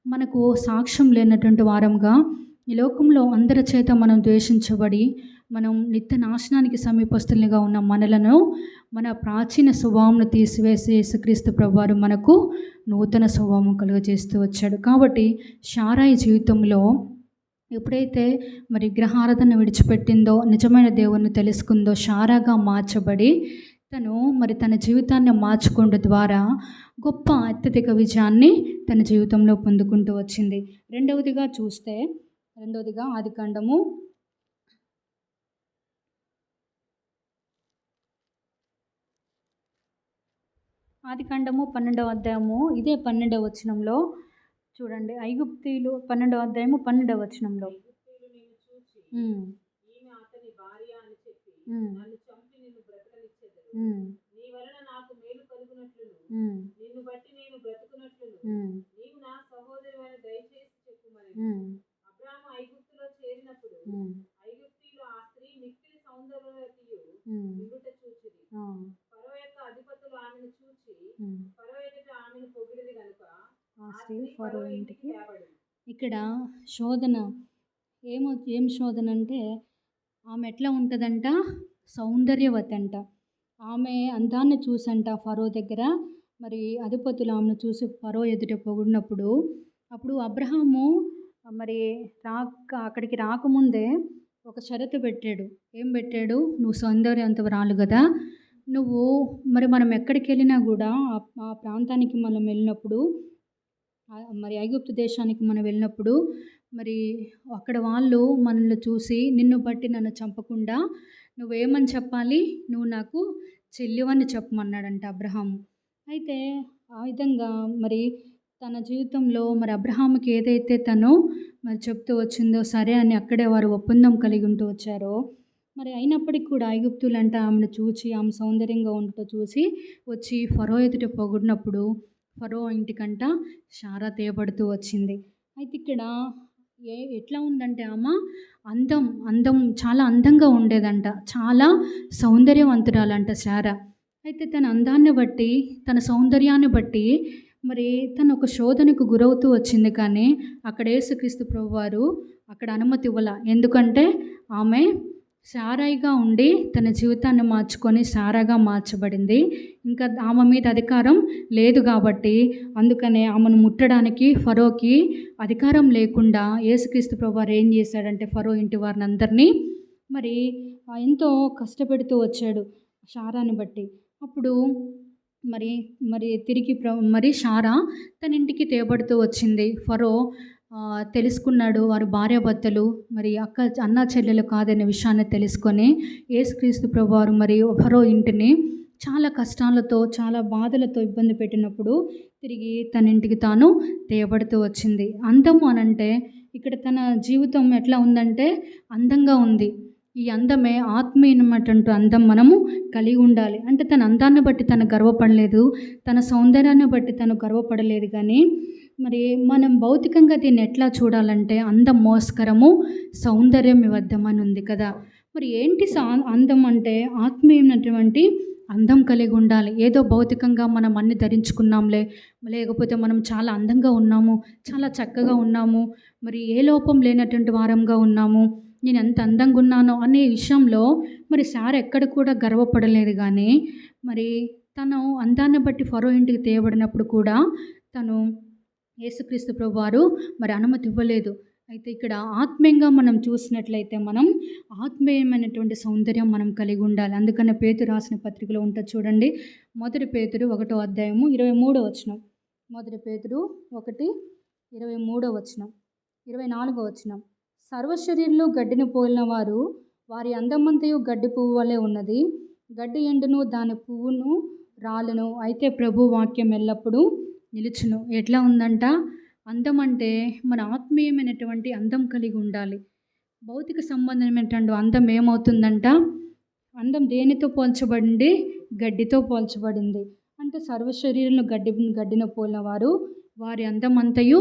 మనకు సాక్ష్యం లేనటువంటి వారంగా ఈ లోకంలో అందరి చేత మనం ద్వేషించబడి మనం నిత్య నాశనానికి సమీపస్తులుగా ఉన్న మనలను, మన ప్రాచీన స్వభావంను తీసివేసి యేసుక్రీస్తు ప్రభువారు మనకు నూతన స్వభావం కలుగజేస్తూ వచ్చాడు. కాబట్టి శారాయి జీవితంలో ఎప్పుడైతే మరి విగ్రహారాధన విడిచిపెట్టిందో, నిజమైన దేవుణ్ణి తెలుసుకుందో, శారాగా మార్చబడి తను మరి తన జీవితాన్ని మార్చుకోవడం ద్వారా గొప్ప అత్యధిక విజయాన్ని తన జీవితంలో పొందుకుంటూ వచ్చింది. రెండవదిగా ఆదికాండము 12వ అధ్యాయము ఇదే 12వ వచనంలో చూడండి. ఐగుప్తీయులు 12వ అధ్యాయము 12వ వచనంలో ఫరో ఇంటికి ఇక్కడ శోధన ఏం శోధన అంటే ఆమె ఎట్లా ఉంటుందంట? సౌందర్యవతి అంట. ఆమె అందాన్ని చూసంట ఫరో దగ్గర మరి అధిపతులు ఆమెను చూసి ఫరో ఎదుట పొగిడినప్పుడు అప్పుడు అబ్రహాము మరి అక్కడికి రాకముందే ఒక షరతు పెట్టాడు. ఏం పెట్టాడు? నువ్వు సౌందర్యవంతురాలు కదా, నువ్వు మరి మనం ఎక్కడికి వెళ్ళినా కూడా ఆ ప్రాంతానికి మనం వెళ్ళినప్పుడు, మరి ఐగుప్తు దేశానికి మనం వెళ్ళినప్పుడు మరి అక్కడ వాళ్ళు మనల్ని చూసి నిన్ను బట్టి నన్ను చంపకుండా నువ్వేమని చెప్పాలి? నువ్వు నాకు చెల్లివని చెప్పమన్నాడంట అబ్రహాము. అయితే ఆ విధంగా మరి తన జీవితంలో మరి అబ్రహాముకి ఏదైతే తను మరి చెప్తూ వచ్చిందో సరే అని అక్కడే వారు ఒప్పందం కలిగి ఉంటూ వచ్చారో, మరి అయినప్పటికీ కూడా ఐగుప్తులంట ఆమెను చూసి, ఆమె సౌందర్యంగా ఉండటం చూసి వచ్చి ఫరో ఎదుట పొగిడినప్పుడు ఫరో ఇంటికంట శారా తేయబడుతూ వచ్చింది. అయితే ఇక్కడ ఎట్లా ఉందంటే ఆమె అందం చాలా అందంగా ఉండేదంట, చాలా సౌందర్యవంతురాలంట శారా. అయితే తన అందాన్ని బట్టి, తన సౌందర్యాన్ని బట్టి మరి తను ఒక శోధనకు గురవుతూ వచ్చింది. కానీ అక్కడ యేసుక్రీస్తు ప్రభువారు అక్కడ అనుమతి ఇవ్వాల. ఎందుకంటే ఆమె శారాయిగా ఉండి తన జీవితాన్ని మార్చుకొని శారాగా మార్చబడింది. ఇంకా ఆమె మీద అధికారం లేదు కాబట్టి అందుకనే ఆమెను ముట్టడానికి ఫరోకి అధికారం లేకుండా యేసుక్రీస్తు ప్రభువారు ఏం చేశాడంటే ఫరో ఇంటి వారిని అందరినీ మరి ఎంతో కష్టపెడుతూ వచ్చాడు శారాని బట్టి. అప్పుడు మరి తిరిగి మరి శారా తన ఇంటికి తేబడుతూ వచ్చింది. ఫరో తెలుసుకున్నాడు వారు భార్యాభర్తలు మరి అన్న చెల్లెలు కాదనే విషయాన్ని తెలుసుకొని యేసుక్రీస్తు ప్రభువారు మరి ఫరో ఇంటిని చాలా కష్టాలతో, చాలా బాధలతో ఇబ్బంది పెట్టినప్పుడు తిరిగి తన ఇంటికి తాను తేబడుతూ వచ్చింది. అందము అనంటే ఇక్కడ తన జీవితం ఎట్లా ఉందంటే అందంగా ఉంది. ఈ అందమే ఆత్మీయమైనటువంటి అందం మనము కలిగి ఉండాలి. అంటే తన అందాన్ని బట్టి తను గర్వపడలేదు, తన సౌందర్యాన్ని బట్టి తను గర్వపడలేదు. కానీ మరి మనం భౌతికంగా దీన్ని ఎట్లా చూడాలంటే అందం మోసకరము, సౌందర్యం ఇవద్దమని ఉంది కదా. మరి ఏంటి అందం అంటే ఆత్మీయమైనటువంటి అందం కలిగి ఉండాలి. ఏదో భౌతికంగా మనం అన్ని ధరించుకున్నాంలే, లేకపోతే మనం చాలా అందంగా ఉన్నాము, చాలా చక్కగా ఉన్నాము, మరి ఏ లోపం లేనటువంటి వారంగా ఉన్నాము, నేను ఎంత అందంగా ఉన్నానో అనే విషయంలో మరి శారా ఎక్కడ కూడా గర్వపడలేదు. కానీ మరి తను అందాన్ని బట్టి ఫరో ఇంటికి తేయబడినప్పుడు కూడా తను యేసుక్రీస్తు ప్రభువారు మరి అనుమతి ఇవ్వలేదు. అయితే ఇక్కడ ఆత్మీయంగా మనం చూసినట్లయితే మనం ఆత్మీయమైనటువంటి సౌందర్యం మనం కలిగి ఉండాలి. అందుకనే పేతురు రాసిన పత్రికలో ఉంటుంది చూడండి. 1 పేతురు 1వ అధ్యాయము 23వ వచనం. 1 పేతురు 1:23వ వచనం, 24వ వచనం. సర్వశరీరులు గడ్డిని పోలిన వారు, వారి అందమంతయు గడ్డి పువ్వు వలె ఉన్నది. గడ్డి ఎండును, దాని పువ్వును రాలును, అయితే ప్రభు వాక్యం ఎల్లప్పుడూ నిలుచును. ఎట్లా ఉందంట? అందం అంటే మన ఆత్మీయమైనటువంటి అందం కలిగి ఉండాలి. భౌతిక సంబంధమైనటువంటి అందం ఏమవుతుందంట? అందం దేనితో పోల్చబడింది? గడ్డితో పోల్చబడింది. అంటే సర్వశరీరంలో గడ్డిన పోలిన వారు, వారి అందం అంతయు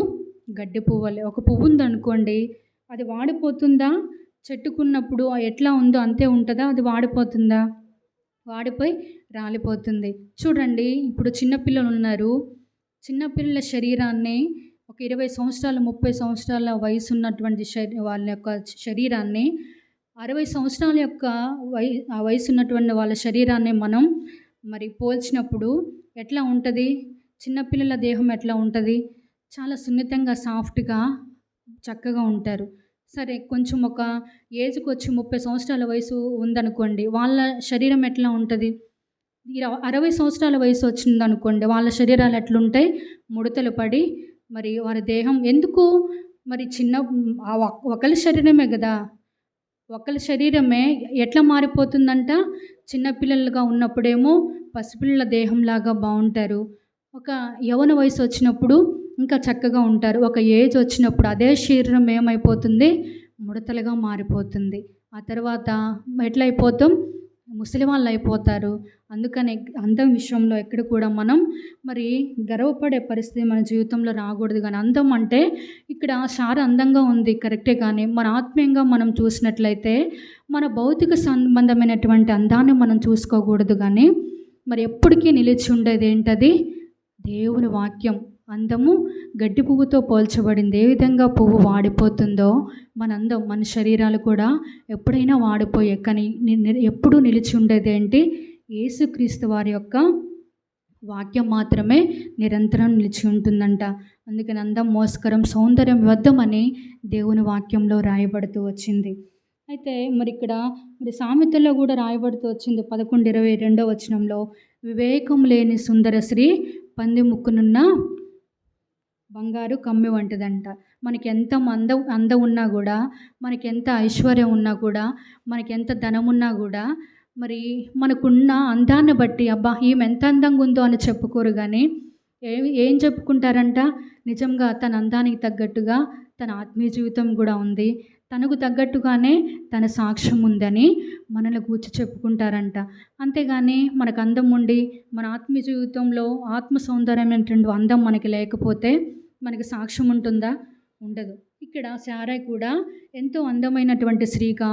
గడ్డి పువ్వులే. ఒక పువ్వు ఉందనుకోండి, అది వాడిపోతుందా? చెట్టుకున్నప్పుడు ఎట్లా ఉందో అంతే ఉంటుందా? అది వాడిపోతుందా? వాడిపోయి రాలిపోతుంది. చూడండి, ఇప్పుడు చిన్నపిల్లలు ఉన్నారు. చిన్నపిల్లల శరీరాన్ని ఒక 20 సంవత్సరాలు 30 సంవత్సరాల వయసు ఉన్నటువంటి వాళ్ళ యొక్క శరీరాన్ని 60 సంవత్సరాల యొక్క వయసు ఉన్నటువంటి వాళ్ళ శరీరాన్ని మనం మరి పోల్చినప్పుడు ఎట్లా ఉంటుంది? చిన్నపిల్లల దేహం ఎట్లా ఉంటుంది? చాలా సున్నితంగా, సాఫ్ట్గా, చక్కగా ఉంటారు. సరే, కొంచెం ఒక ఏజ్కి వచ్చి 30 సంవత్సరాల వయసు ఉందనుకోండి, వాళ్ళ శరీరం ఎట్లా ఉంటుంది? 60 సంవత్సరాల వయసు వచ్చిందనుకోండి, వాళ్ళ శరీరాలు ఎట్లుంటాయి? ముడతలు పడి మరి వారి దేహం ఎందుకు మరి ఒకరి శరీరమే కదా, ఒకరి శరీరమే ఎట్లా మారిపోతుందంట? చిన్నపిల్లలుగా ఉన్నప్పుడేమో పసిపిల్లల దేహంలాగా బాగుంటారు. ఒక యవ్వన వయసు వచ్చినప్పుడు ఇంకా చక్కగా ఉంటారు. ఒక ఏజ్ వచ్చినప్పుడు అదే శరీరం ఏమైపోతుంది? ముడతలుగా మారిపోతుంది. ఆ తర్వాత ఎట్లయిపోతాం? ముసలి వాళ్ళు అయిపోతారు. అందుకని అందం విషయంలో ఎక్కడ కూడా మనం మరి గర్వపడే పరిస్థితి మన జీవితంలో రాకూడదు. కానీ అందం అంటే ఇక్కడ చాలా అందంగా ఉంది కరెక్టే, కానీ మన ఆత్మీయంగా మనం చూసినట్లయితే మన భౌతిక సంబంధమైనటువంటి అందాన్ని మనం చూసుకోకూడదు. కానీ మరి ఎప్పటికీ నిలిచి ఉండేది ఏంటది? దేవుని వాక్యం. అందము గడ్డి పువ్వుతో పోల్చబడింది. ఏ విధంగా పువ్వు వాడిపోతుందో మన అందం, మన శరీరాలు కూడా ఎప్పుడైనా వాడిపోయే, కానీ ఎప్పుడూ నిలిచి ఉండేది ఏంటి? యేసుక్రీస్తు వారి యొక్క వాక్యం మాత్రమే నిరంతరం నిలిచి ఉంటుందంట. అందుకని అందం మోసకరం, సౌందర్యం వ్యర్థమని దేవుని వాక్యంలో రాయబడుతూ వచ్చింది. అయితే మరి ఇక్కడ మరి సామెతల్లో కూడా రాయబడుతూ వచ్చింది 11:22వ వచనంలో, వివేకం లేని సుందర స్త్రీ పంది ముక్కునున్న బంగారు కమ్మి వంటిదంట. మనకి ఎంత అందం ఉన్నా కూడా, మనకి ఎంత ఐశ్వర్యం ఉన్నా కూడా, మనకి ఎంత ధనం ఉన్నా కూడా, మరి మనకున్న అందాన్ని బట్టి అబ్బా ఈమె ఎంత అందంగా ఉందో అని చెప్పుకోరు. కానీ ఏం చెప్పుకుంటారంట? నిజంగా తన అందానికి తగ్గట్టుగా తన ఆత్మీయ జీవితం కూడా ఉంది, తనకు తగ్గట్టుగానే తన సాక్ష్యం ఉందని మనల్ని గూర్చి చెప్పుకుంటారంట. అంతేగాని మనకు అందం ఉండి మన ఆత్మీయ జీవితంలో ఆత్మ సౌందర్యమైనటువంటి అందం మనకి లేకపోతే మనకి సాక్ష్యం ఉంటుందా? ఉండదు. ఇక్కడ శారై కూడా ఎంతో అందమైనటువంటి స్త్రీగా,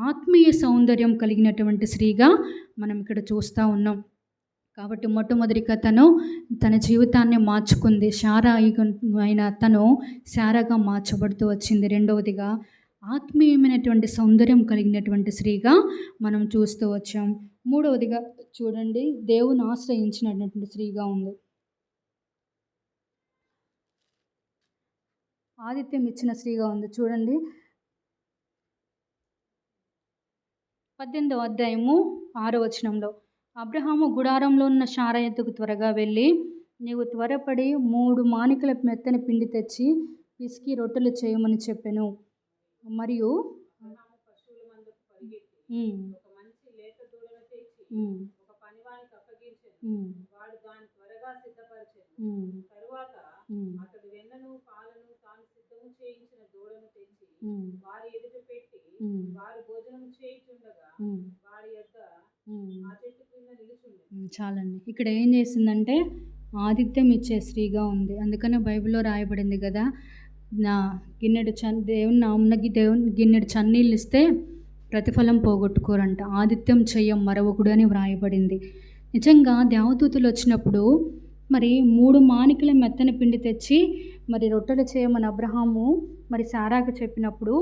ఆత్మీయ సౌందర్యం కలిగినటువంటి స్త్రీగా మనం ఇక్కడ చూస్తూ ఉన్నాం. కాబట్టి మొట్టమొదటిగా తన జీవితాన్ని మార్చుకుంది. అయిన తను శారాగా మార్చబడుతూ వచ్చింది. రెండవదిగా ఆత్మీయమైనటువంటి సౌందర్యం కలిగినటువంటి స్త్రీగా మనం చూస్తూ వచ్చాం. మూడవదిగా చూడండి, దేవుని ఆశ్రయించినటువంటి స్త్రీగా ఉంది. ఆతిథ్యం ఇచ్చిన స్త్రీగా ఉంది. చూడండి 18వ అధ్యాయము 6వ వచనంలో, అబ్రహాము గుడారంలో ఉన్న శారా ఎద్దుకు త్వరగా వెళ్ళి, నీవు త్వరపడి 3 మానికల మెత్తని పిండి తెచ్చి పిసికి రొట్టెలు చేయమని చెప్పెను. మరియు చాలండి. ఇక్కడ ఏం చేసిందంటే ఆతిథ్యం ఇచ్చే స్త్రీగా ఉంది. అందుకనే బైబిల్లో రాయబడింది కదా, నా గిన్నెడు దేవుని నామనకి దేవుని గిన్నెడు చన్నీళ్ళు ఇస్తే ప్రతిఫలం పోగొట్టుకోరంట. ఆతిథ్యం చెయ్యం మరొకడు అని వ్రాయబడింది. నిజంగా దేవదూతలు వచ్చినప్పుడు మరి 3 మానికల మెత్తని పిండి తెచ్చి మరి రొట్టెలు చేయమని అబ్రహాము మరి శారాకు చెప్పినప్పుడు,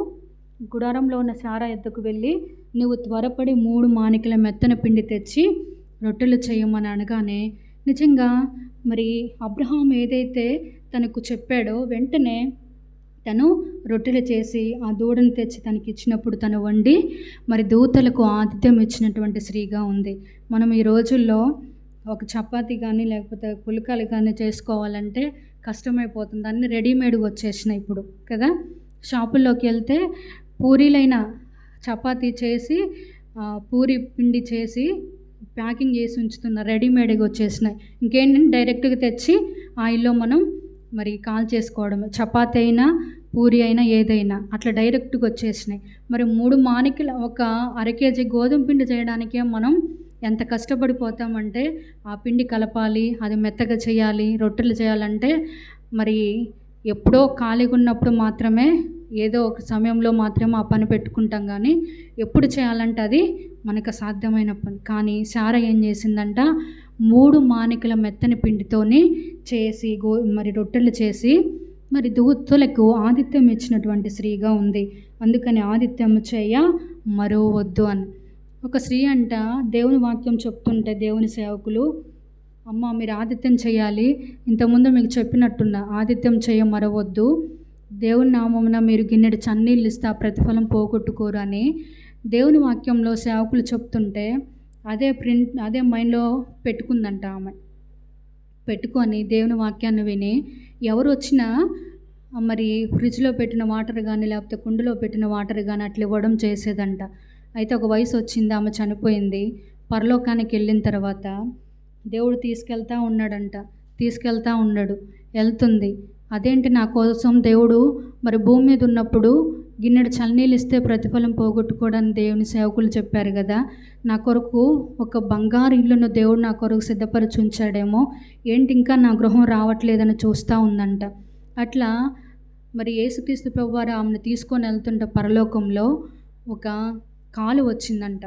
గుడారంలో ఉన్న శారా ఎద్దుకు వెళ్ళి నువ్వు త్వరపడి 3 మానికల మెత్తని పిండి తెచ్చి రొట్టెలు చేయమని అనగానే నిజంగా మరి అబ్రహాం ఏదైతే తనకు చెప్పాడో వెంటనే తను రొట్టెలు చేసి ఆ దూడను తెచ్చి తనకి ఇచ్చినప్పుడు తను వండి మరి దూతలకు ఆతిథ్యం ఇచ్చినటువంటి స్త్రీగా ఉంది. మనం ఈ రోజుల్లో ఒక చపాతీ కానీ లేకపోతే పుల్కాలు కానీ చేసుకోవాలంటే కష్టమైపోతుంది. అన్నీ రెడీమేడ్గా వచ్చేసినాయి ఇప్పుడు కదా. షాపుల్లోకి వెళ్తే పూరీలైన చపాతీ చేసి పూరి పిండి చేసి ప్యాకింగ్ చేసి ఉంచుతున్నారు, రెడీమేడ్గా వచ్చేసినాయి. ఇంకేంటంటే డైరెక్ట్గా తెచ్చి ఆయిల్లో మనం మరి కాల్ చేసుకోవడమే. చపాతీ అయినా పూరి అయినా ఏదైనా అట్లా డైరెక్ట్గా వచ్చేసినాయి. మరి 3 మానికల ఒక అర కేజీ గోధుమ పిండి చేయడానికే మనం ఎంత కష్టపడిపోతామంటే ఆ పిండి కలపాలి, అది మెత్తగా చేయాలి, రొట్టెలు చేయాలంటే మరి ఎప్పుడో ఖాళీగా ఉన్నప్పుడు మాత్రమే ఏదో ఒక సమయంలో మాత్రమే ఆ పని పెట్టుకుంటాం, కానీ ఎప్పుడు చేయాలంటే అది మనకు సాధ్యమైన పని. కానీ శారా ఏం చేసిందంట, 3 మానికల మెత్తని పిండితోని చేసి మరి రొట్టెలు చేసి మరి దూతలకు ఆతిథ్యం ఇచ్చినటువంటి స్త్రీగా ఉంది. అందుకని ఆతిథ్యం చేయ మరువవద్దు అని. ఒక స్త్రీ అంట దేవుని వాక్యం చెప్తుంటే దేవుని సేవకులు, అమ్మ మీరు ఆతిథ్యం చేయాలి, ఇంతకుముందు మీకు చెప్పినట్టున్న ఆతిథ్యం చేయ మరవద్దు, దేవుని నామమున మీరు గిన్నెడు చన్నీళ్ళు ఇస్తే ఆ ప్రతిఫలం పోగొట్టుకోరు అని దేవుని వాక్యంలో సేవకులు చెప్తుంటే అదే మైండ్లో పెట్టుకుందంట ఆమె. పెట్టుకొని దేవుని వాక్యాన్ని విని ఎవరు వచ్చినా మరి ఫ్రిడ్జ్లో పెట్టిన వాటర్ కానీ లేకపోతే కుండలో పెట్టిన వాటర్ కానీ అట్లా ఇవ్వడం చేసేదంట. అయితే ఒక వయసు వచ్చింది, ఆమె చనిపోయింది. పరలోకానికి వెళ్ళిన తర్వాత దేవుడు తీసుకెళ్తా ఉన్నాడు, వెళ్తుంది. అదేంటి నా కోసం దేవుడు మరి భూమి మీద ఉన్నప్పుడు గిన్నెడు చల్లనీళ్ళు ఇస్తే ప్రతిఫలం పోగొట్టుకోవడానికి దేవుని సేవకులు చెప్పారు కదా, నా కొరకు ఒక బంగారు ఇల్లును దేవుడు నా కొరకు సిద్ధపరిచి ఉంచాడేమో, ఏంటి ఇంకా నా గృహం రావట్లేదని చూస్తూ ఉందంట. అట్లా మరి యేసుక్రీస్తు ప్రభువారు ఆమెను తీసుకొని వెళ్తుంటే పరలోకంలో ఒక కాలువ వచ్చిందంట.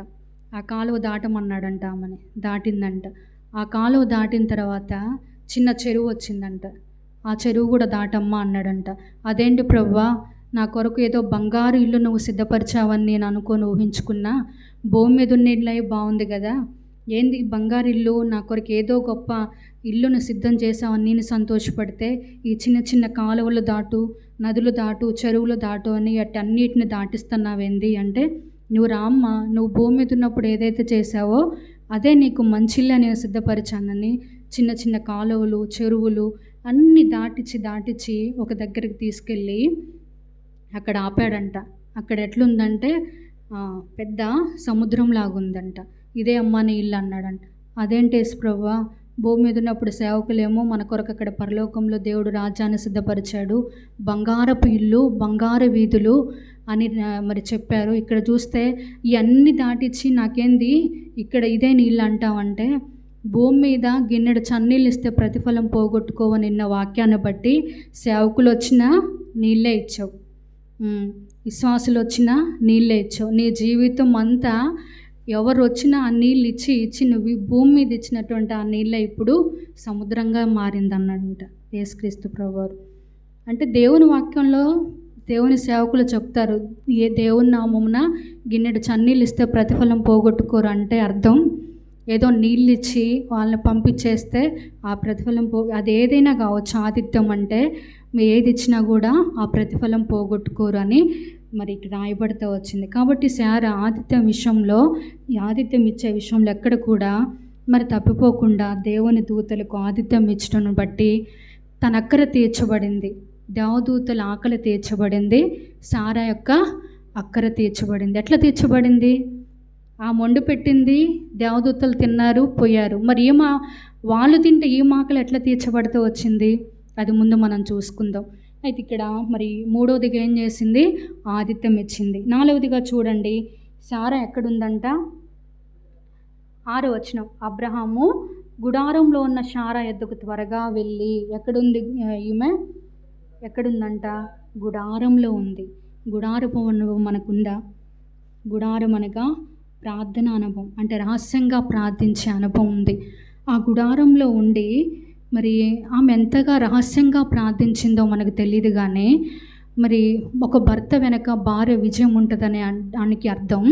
ఆ కాలువ దాటమన్నాడంట, ఆమెని దాటిందంట. ఆ కాలువ దాటిన తర్వాత చిన్న చెరువు వచ్చిందంట. ఆ చెరువు కూడా దాటమ్మా అన్నాడంట. అదేంటి ప్రభువా, నా కొరకు ఏదో బంగారు ఇల్లు నువ్వు సిద్ధపరిచావని నేను అనుకొని ఊహించుకున్నా, భూమి మీద ఉన్న ఇల్లు అయి బాగుంది కదా, ఏంది బంగారు ఇల్లు, నా కొరకు ఏదో గొప్ప ఇల్లును సిద్ధం చేసావని నేను సంతోషపడితే ఈ చిన్న చిన్న కాలువలు దాటు, నదులు దాటు, చెరువులు దాటు అని అన్నిటిని దాటిస్తున్నావేంది అంటే, నువ్వు రామ్మ, నువ్వు భూమి మీద ఉన్నప్పుడు ఏదైతే చేసావో అదే నీకు మంచిల్లా నేను సిద్ధపరిచానని చిన్న చిన్న కాలువలు, చెరువులు అన్నీ దాటించి ఒక దగ్గరికి తీసుకెళ్ళి అక్కడ ఆపాడంట. అక్కడ ఎట్లుందంటే పెద్ద సముద్రం లాగుందంట. ఇదే అమ్మ నీ ఇల్లు అన్నాడంట. అదేంటి యేసు ప్రభువా, భూమి మీద ఉన్నప్పుడు సేవకులేమో మన కొరకు అక్కడ పరలోకంలో దేవుడు రాజ్యాన్ని సిద్ధపరిచాడు, బంగారపు ఇల్లు, బంగారు వీధులు అని మరి చెప్పారు. ఇక్కడ చూస్తే ఇవన్నీ దాటించి నాకేంది ఇక్కడ ఇదే నీళ్ళు అంటావంటే, భూమి మీద గిన్నెడు చన్నీళ్ళు ఇస్తే ప్రతిఫలం పోగొట్టుకోవని నిన్న వాక్యాన్ని బట్టి సేవకులు వచ్చినా నీళ్ళే ఇచ్చావు, విశ్వాసులు వచ్చినా నీళ్ళే ఇచ్చావు. నీ జీవితం అంతా ఎవరు వచ్చినా ఆ నీళ్ళు ఇచ్చి నువ్వు భూమి మీద ఇచ్చినటువంటి ఆ నీళ్ళే ఇప్పుడు సముద్రంగా మారిందన్నాడంట యేసుక్రీస్తు ప్రభువారు. అంటే దేవుని వాక్యంలో దేవుని సేవకులు చెప్తారు, ఏ దేవుని నామమున గిన్నెడు చన్నీళ్ళు ఇస్తే ప్రతిఫలం పోగొట్టుకోరు అంటే అర్థం ఏదో నీళ్ళు ఇచ్చి వాళ్ళని పంపించేస్తే ఆ ప్రతిఫలం అది ఏదైనా కావచ్చు. ఆతిథ్యం అంటే ఏది ఇచ్చినా కూడా ఆ ప్రతిఫలం పోగొట్టుకోరు అని మరి ఇక్కడ రాయబడుతూ వచ్చింది. కాబట్టి శారా ఆతిథ్యం విషయంలో, ఈ ఆతిథ్యం ఇచ్చే విషయంలో ఎక్కడ కూడా మరి తప్పిపోకుండా దేవుని దూతలకు ఆతిథ్యం ఇచ్చడం బట్టి తన అక్కర తీర్చబడింది. దేవదూతల ఆకలి తీర్చబడింది, శారా యొక్క అక్కర తీర్చబడింది. ఎట్లా తీర్చబడింది? ఆ మొండు పెట్టింది, దేవదూతలు తిన్నారు, పోయారు. మరి వాళ్ళు తింటే ఈ ఆకలి ఎట్లా తీర్చబడుతూ వచ్చింది? అది ముందు మనం చూసుకుందాం. అయితే ఇక్కడ మరి మూడవదిగా ఏం చేసింది? ఆతిథ్యం ఇచ్చింది. నాలుగవదిగా చూడండి, శారా ఎక్కడుందంట? 6వ వచనం, అబ్రహాము గుడారంలో ఉన్న శారా యొద్దకు త్వరగా వెళ్ళి, ఎక్కడుంది ఈమె? ఎక్కడుందంట? గుడారంలో ఉంది. గుడారపు అనుభవం మనకుందా? గుడారం అనగా ప్రార్థన అనుభవం, అంటే రహస్యంగా ప్రార్థించే అనుభవం ఉంది. ఆ గుడారంలో ఉండి మరి ఆమె ఎంతగా రహస్యంగా ప్రార్థించిందో మనకు తెలియదు, కానీ మరి ఒక భర్త వెనక భార్య విజయం ఉంటుందనే దానికి అర్థం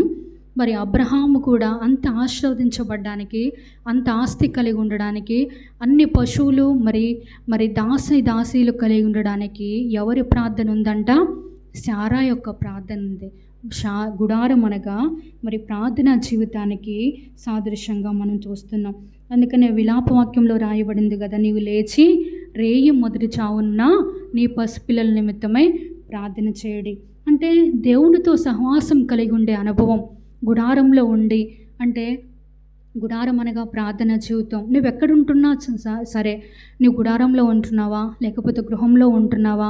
మరి అబ్రహాము కూడా అంత ఆశీర్వదించబడ్డానికి, అంత ఆస్తి కలిగి ఉండడానికి, అన్ని పశువులు మరి దాసీలు కలిగి ఉండడానికి ఎవరి ప్రార్థన ఉందంట? శారా యొక్క ప్రార్థన ఉంది. గుడారం అనగా మరి ప్రార్థనా జీవితానికి సాదృశ్యంగా మనం చూస్తున్నాం. అందుకనే విలాపవాక్యంలో రాయబడింది కదా, నీవు లేచి రేయి మొదటి చావున్న నీ పసిపిల్లల నిమిత్తమై ప్రార్థన చేయడి. అంటే దేవునితో సహవాసం కలిగి ఉండే అనుభవం గుడారంలో ఉండి, అంటే గుడారం అనగా ప్రార్థన జీవితం. నువ్వు ఎక్కడుంటున్నా సరే, నువ్వు గుడారంలో ఉంటున్నావా, లేకపోతే గృహంలో ఉంటున్నావా,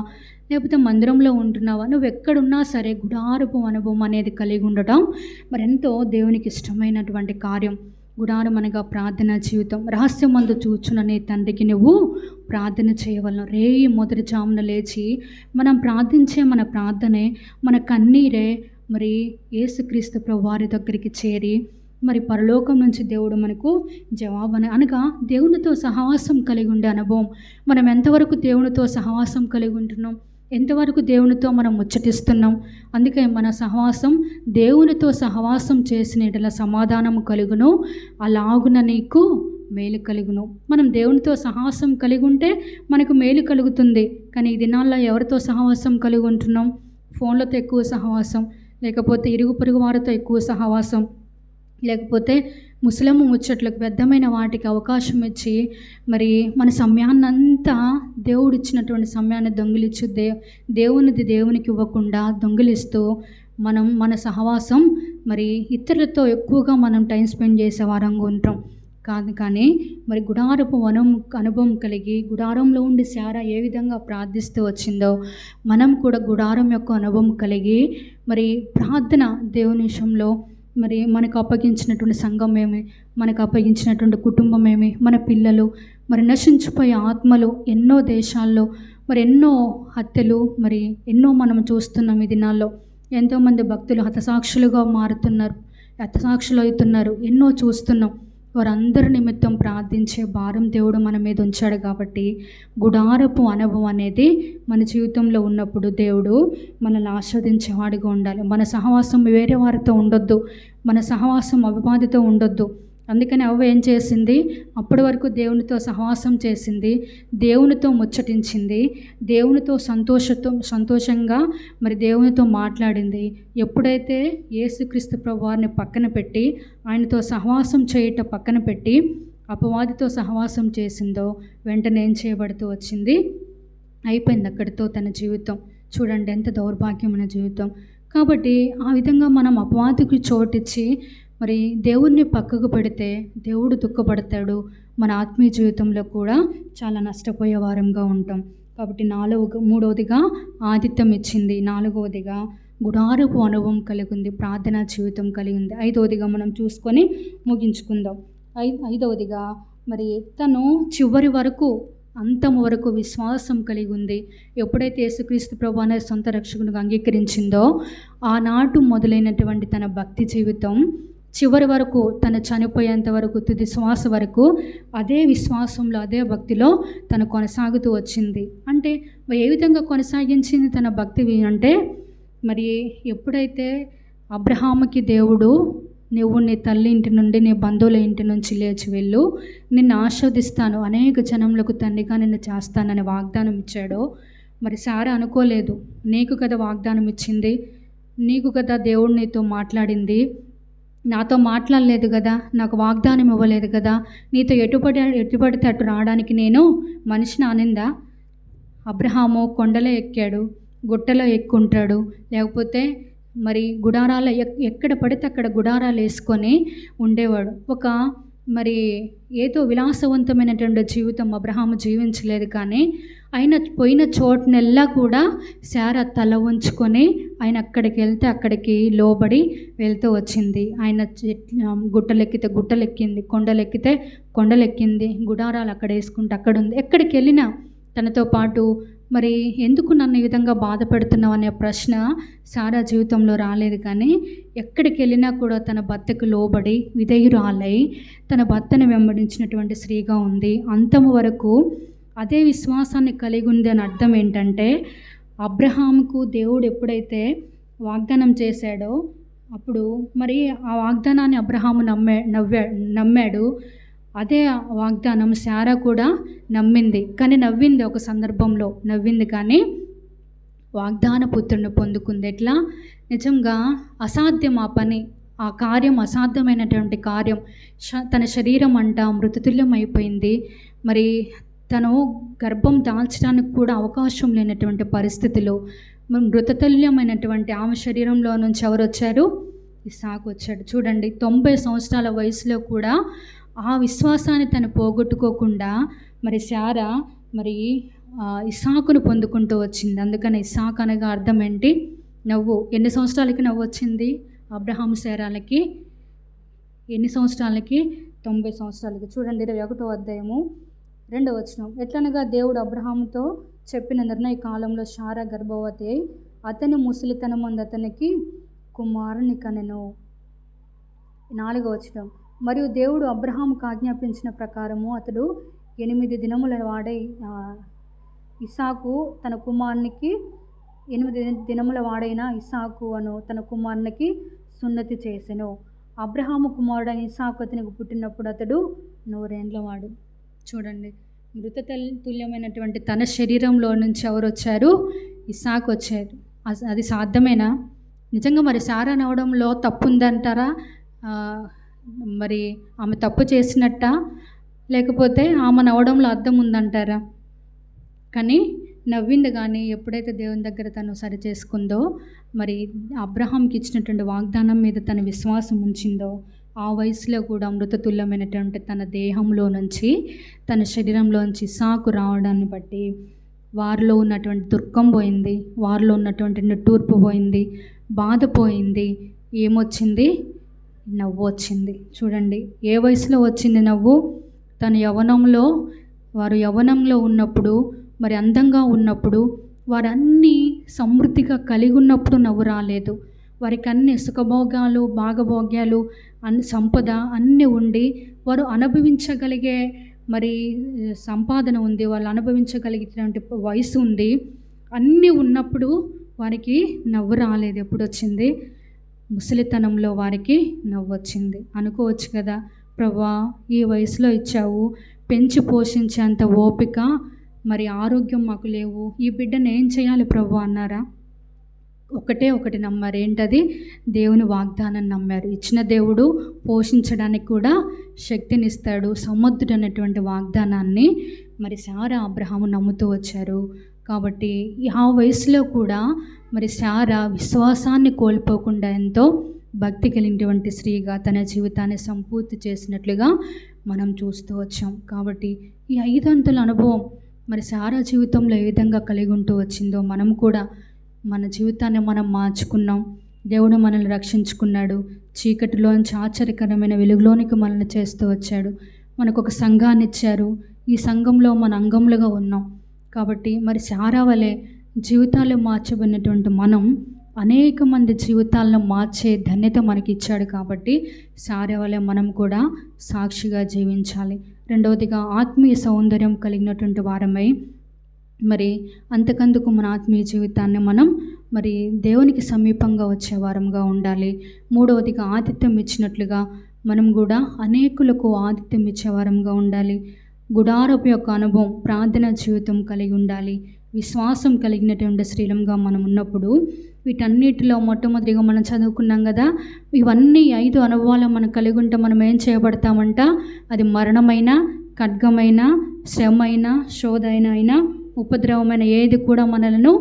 లేకపోతే మందిరంలో ఉంటున్నావా, నువ్వు ఎక్కడున్నా సరే గుడారపు అనుభవం అనేది కలిగి ఉండటం మరెంతో దేవునికి ఇష్టమైనటువంటి కార్యం. గుడారం అనగా ప్రార్థన జీవితం. రహస్యమందు చూచున్న నీ తండ్రికి నువ్వు ప్రార్థన చేయవలను. రేయి మొదటి జామున లేచి మనం ప్రార్థించే మన ప్రార్థనే, మన కన్నీరే మరి యేసుక్రీస్తు ప్రభువారి దగ్గరికి చేరి మరి పరలోకం నుంచి దేవుడు మనకు జవాబు అనగా దేవునితో సహవాసం కలిగి ఉండే అనుభవం. మనం ఎంతవరకు దేవునితో సహవాసం కలిగి ఉంటున్నాం, ఎంతవరకు దేవునితో మనం ముచ్చటిస్తున్నాం. అందుకే మన సహవాసం దేవునితో సహవాసం చేసిన సమాధానము కలుగును, అలాగున నీకు మేలు కలుగును. మనం దేవునితో సహవాసం కలిగి ఉంటే మనకు మేలు కలుగుతుంది. కానీ ఈ దినాల్లో ఎవరితో సహవాసం కలిగి ఉంటున్నాం? ఫోన్లతో ఎక్కువ సహవాసం, లేకపోతే ఇరుగు పొరుగు వారితో ఎక్కువ సహవాసం, లేకపోతే ముసలమ్మ ముచ్చట్లకు వ్యర్థమైన వాటికి అవకాశం ఇచ్చి మరి మన సమయాన్నంతా దేవుడిచ్చినటువంటి సమయాన్ని దొంగిలించు దేవునికి ఇవ్వకుండా దొంగిలిస్తూ మన సహవాసం మరి ఇతరులతో ఎక్కువగా మనం టైం స్పెండ్ చేసే వారంగా ఉంటాం. కాదు కానీ మరి గుడారపు అనుభవం కలిగి గుడారంలో ఉండి శారా ఏ విధంగా ప్రార్థిస్తూ వచ్చిందో మనం కూడా గుడారం యొక్క అనుభవం కలిగి మరి ప్రార్థన దేవుని విషయంలో మరి మనకు అప్పగించినటువంటి సంఘం ఏమి, మనకు అప్పగించినటువంటి కుటుంబం ఏమి, మన పిల్లలు, మరి నశించిపోయే ఆత్మలు ఎన్నో దేశాల్లో మరి ఎన్నో హత్యలు మరి ఎన్నో మనం చూస్తున్నాం. ఈ దినాల్లో ఎంతోమంది భక్తులు హతసాక్షులుగా మారుతున్నారు, హతసాక్షులు అవుతున్నారు, ఎన్నో చూస్తున్నాం. వారందరి నిమిత్తం ప్రార్థించే భారం దేవుడు మన మీద ఉంచాడు. కాబట్టి గుడారపు అనుభవం అనేది మన జీవితంలో ఉన్నప్పుడు దేవుడు మనల్ని ఆస్వాదించేవాడిగా ఉండాలి. మన సహవాసం వేరే వారితో ఉండొద్దు, మన సహవాసం అవివాదితో ఉండొద్దు. అందుకని అవ్వ ఏం చేసింది? అప్పటి వరకు దేవునితో సహవాసం చేసింది, దేవునితో ముచ్చటించింది, దేవునితో సంతోషంగా మరి దేవునితో మాట్లాడింది. ఎప్పుడైతే యేసుక్రీస్తు ప్రభువారిని పక్కన పెట్టి ఆయనతో సహవాసం చేయటం పక్కన పెట్టి అపవాదితో సహవాసం చేసిందో వెంటనే ఏం చేయబడుతూ వచ్చింది? అయిపోయింది అక్కడితో తన జీవితం. చూడండి ఎంత దౌర్భాగ్యమైన జీవితం. కాబట్టి ఆ విధంగా మనం అపవాదికి చోటిచ్చి మరి దేవుణ్ణి పక్కకు పెడితే దేవుడు దుఃఖపడతాడు. మన ఆత్మీయ జీవితంలో కూడా చాలా నష్టపోయే వారంగా ఉంటాం. కాబట్టి మూడవదిగా ఆతిథ్యం ఇచ్చింది, నాలుగవదిగా గుడారపు అనుభవం కలిగింది, ప్రార్థనా జీవితం కలిగింది. ఐదవదిగా మనం చూసుకొని ముగించుకుందాం. ఐదవదిగా మరి తను చివరి వరకు అంతం వరకు విశ్వాసం కలిగి ఉంది. ఎప్పుడైతే యేసుక్రీస్తు ప్రభువు అనే సొంత రక్షకునిగా అంగీకరించిందో ఆనాడు మొదలైనటువంటి తన భక్తి జీవితం చివరి వరకు, తను చనిపోయేంత వరకు, తుది శ్వాస వరకు అదే విశ్వాసంలో అదే భక్తిలో తను కొనసాగుతూ వచ్చింది. అంటే ఏ విధంగా కొనసాగించింది తన భక్తి అంటే మరి ఎప్పుడైతే అబ్రహాముకి దేవుడు నువ్వు నీ తల్లి ఇంటి నుండి నీ బంధువుల ఇంటి నుంచి లేచి వెళ్ళు, నిన్ను ఆస్వాదిస్తాను, అనేక జనములకు తండ్రిగా నిన్ను చేస్తానని వాగ్దానం ఇచ్చాడో మరి శారా అనుకోలేదు. నీకు కదా వాగ్దానం ఇచ్చింది, నీకు కదా దేవుడు నీతో మాట్లాడింది, నాతో మాట్లాడలేదు కదా, నాకు వాగ్దానం ఇవ్వలేదు కదా, నీతో ఎటుపడితే అటు రావడానికి నేను మనిషిని అనిందా? అబ్రహాము కొండలో ఎక్కాడు, గుట్టలో ఎక్కుంటాడు, లేకపోతే మరి గుడారాలు ఎక్కడ పడితే అక్కడ గుడారాలు వేసుకొని ఉండేవాడు. ఒక మరి ఏదో విలాసవంతమైనటువంటి జీవితం అబ్రహాము జీవించలేదు. కానీ ఆయన పోయిన చోటునెల్లా కూడా శారా తల ఉంచుకొని ఆయన అక్కడికి వెళ్తే అక్కడికి లోబడి వెళ్తూ వచ్చింది. ఆయన గుట్టలెక్కితే గుట్టలెక్కింది, కొండలెక్కితే కొండలెక్కింది, గుడారాలు అక్కడ వేసుకుంటే అక్కడ ఉంది. ఎక్కడికి వెళ్ళినా తనతో పాటు మరి ఎందుకు నన్ను ఈ విధంగా బాధ పెడుతున్నావు అనే ప్రశ్న శారా జీవితంలో రాలేదు. కానీ ఎక్కడికి వెళ్ళినా కూడా తన భర్తకు లోబడి విధేయురాలై తన భర్తను వెంబడించినటువంటి స్త్రీగా ఉంది. అంతము వరకు అదే విశ్వాసాన్ని కలిగి ఉంది. అని అర్థం ఏంటంటే అబ్రహాముకు దేవుడు ఎప్పుడైతే వాగ్దానం చేశాడో అప్పుడు మరి ఆ వాగ్దానాన్ని అబ్రహాము నమ్మాడు. అదే వాగ్దానం శారా కూడా నమ్మింది. కానీ నవ్వింది, ఒక సందర్భంలో నవ్వింది, కానీ వాగ్దాన పుత్రుని పొందుకుంది. ఎట్లా? నిజంగా అసాధ్యం ఆ పని, ఆ కార్యం అసాధ్యమైనటువంటి కార్యం. తన శరీరం అంట మృతతుల్యం అయిపోయింది. మరి తను గర్భం దాల్చడానికి కూడా అవకాశం లేనటువంటి పరిస్థితిలో మృతతుల్యమైనటువంటి ఆమె శరీరంలో నుంచి ఎవరు వచ్చారు? ఇస్సాకు వచ్చాడు. చూడండి, 90 సంవత్సరాల వయసులో కూడా ఆ విశ్వాసాన్ని తను పోగొట్టుకోకుండా మరి శారా మరి ఇస్సాకును పొందుకుంటూ వచ్చింది. అందుకని ఇస్సాకు అనగా అర్థం ఏంటి? నవ్వు. ఎన్ని సంవత్సరాలకి నవ్వు వచ్చింది అబ్రహాం శారాలకి? ఎన్ని సంవత్సరాలకి? 90 సంవత్సరాలకి. చూడండి, 21వ అధ్యాయము 2వ వచనం. ఎట్లనగా దేవుడు అబ్రహాముతో చెప్పిన నిర్ణయ కాలంలో శారా గర్భవతి అయి అతని ముసలితనం ముందు అతనికి కుమారుని కనెను. 4వ వచనం. మరియు దేవుడు అబ్రహాముకు ఆజ్ఞాపించిన ప్రకారము అతడు 8 దినముల వాడై ఇస్సాకు తన కుమారునికి 8 దినముల వాడైన ఇస్సాకు అను తన కుమారునికి సున్నతి చేసెను. అబ్రహాము కుమారుడైన ఇస్సాకు అతనికి పుట్టినప్పుడు అతడు 100 ఏండ్ల వాడు. చూడండి, మృతతుల్యమైనటువంటి తన శరీరంలో నుంచి ఎవరు వచ్చారు? ఇస్సాకు వచ్చారు. అది సాధ్యమేనా? నిజంగా మరి శారా నవ్వడంలో తప్పు ఉందంటారా? మరి ఆమె తప్పు చేసినట్ట, లేకపోతే ఆమె నవ్వడంలో అర్థం ఉందంటారా? కానీ నవ్వింది. కానీ ఎప్పుడైతే దేవుని దగ్గర తను సరి చేసుకుందో, మరి అబ్రహాంకి ఇచ్చినటువంటి వాగ్దానం మీద తన విశ్వాసం ఉంచిందో, ఆ వయసులో కూడా మృతతుల్యమైనటువంటి తన దేహంలో నుంచి, తన శరీరంలోంచి ఇస్సాకు రావడాన్ని బట్టి వారిలో ఉన్నటువంటి దుఃఖం పోయింది, వారిలో ఉన్నటువంటి నిట్టూర్పు పోయింది, బాధ పోయింది. ఏమొచ్చింది? నవ్వు వచ్చింది. చూడండి, ఏ వయసులో వచ్చింది నవ్వు? తను వారు యవ్వనంలో ఉన్నప్పుడు, మరి అందంగా ఉన్నప్పుడు, వారన్నీ సమృద్ధిగా కలిగి ఉన్నప్పుడు నవ్వు రాలేదు. వారికి అన్ని సుఖభోగాలు, భాగభోగ్యాలు, సంపద అన్నీ ఉండి వారు అనుభవించగలిగే మరి సంపాదన ఉంది, వాళ్ళు అనుభవించగలిగినటువంటి వయసు ఉంది, అన్నీ ఉన్నప్పుడు వారికి నవ్వు రాలేదు. ఎప్పుడు వచ్చింది? ముసలితనంలో వారికి నవ్వు వచ్చింది. అనుకోవచ్చు కదా, ప్రభువా ఈ వయసులో ఇచ్చావు, పెంచి పోషించేంత ఓపిక, మరి ఆరోగ్యం మాకు లేవు, ఈ బిడ్డను ఏం చేయాలి ప్రభు అన్నారా? ఒకటి నమ్మారు. ఏంటది? దేవుని వాగ్దానం నమ్మారు. ఇచ్చిన దేవుడు పోషించడానికి కూడా శక్తినిస్తాడు. సముద్రుడు అనేటువంటి వాగ్దానాన్ని మరి శారా అబ్రహాము నమ్ముతూ వచ్చారు. కాబట్టి ఆ వయసులో కూడా మరి శారా విశ్వాసాన్ని కోల్పోకుండా ఎంతో భక్తి కలిగినటువంటి స్త్రీగా తన జీవితాన్ని సంపూర్తి చేసినట్లుగా మనం చూస్తూ వచ్చాం. కాబట్టి ఈ 5 అంతుల అనుభవం మరి శారా జీవితంలో ఏ విధంగా కలిగి ఉంటూ వచ్చిందో మనం కూడా మన జీవితాన్ని మనం మార్చుకున్నాం. దేవుడు మనల్ని రక్షించుకున్నాడు. చీకటిలోంచి ఆశ్చర్యకరమైన వెలుగులోనికి మనల్ని చేస్తూ వచ్చాడు. మనకు ఒక సంఘాన్ని ఇచ్చారు. ఈ సంఘంలో మన అంగములుగా ఉన్నాం. కాబట్టి మరి శారా వలె జీవితాలు మార్చబడినటువంటి మనం అనేక మంది జీవితాలను మార్చే ధన్యత మనకి ఇచ్చాడు. కాబట్టి శారా వలె మనం కూడా సాక్షిగా జీవించాలి. రెండవదిగా ఆత్మీయ సౌందర్యం కలిగినటువంటి వారమై మరి అంతకందుకు మన ఆత్మీయ జీవితాన్ని మనం మరి దేవునికి సమీపంగా వచ్చే వారంగా ఉండాలి. మూడవదిగా ఆతిథ్యం ఇచ్చినట్లుగా మనం కూడా అనేకులకు ఆతిథ్యం ఇచ్చే వారంగా ఉండాలి. గుడారపు యొక్క అనుభవం, ప్రార్థన జీవితం కలిగి ఉండాలి. విశ్వాసం కలిగినటువంటి స్త్రీలంగా మనం ఉన్నప్పుడు వీటన్నిటిలో మొట్టమొదటిగా మనం చదువుకున్నాం కదా, ఇవన్నీ 5 అనుభవాలు మనం కలిగి ఉంటే మనం ఏం చేయబడతామంట? అది మరణమైన, ఖడ్గమైన, శ్రమైన, శోధైన, ఉపద్రవమైన ఏది కూడా మనలను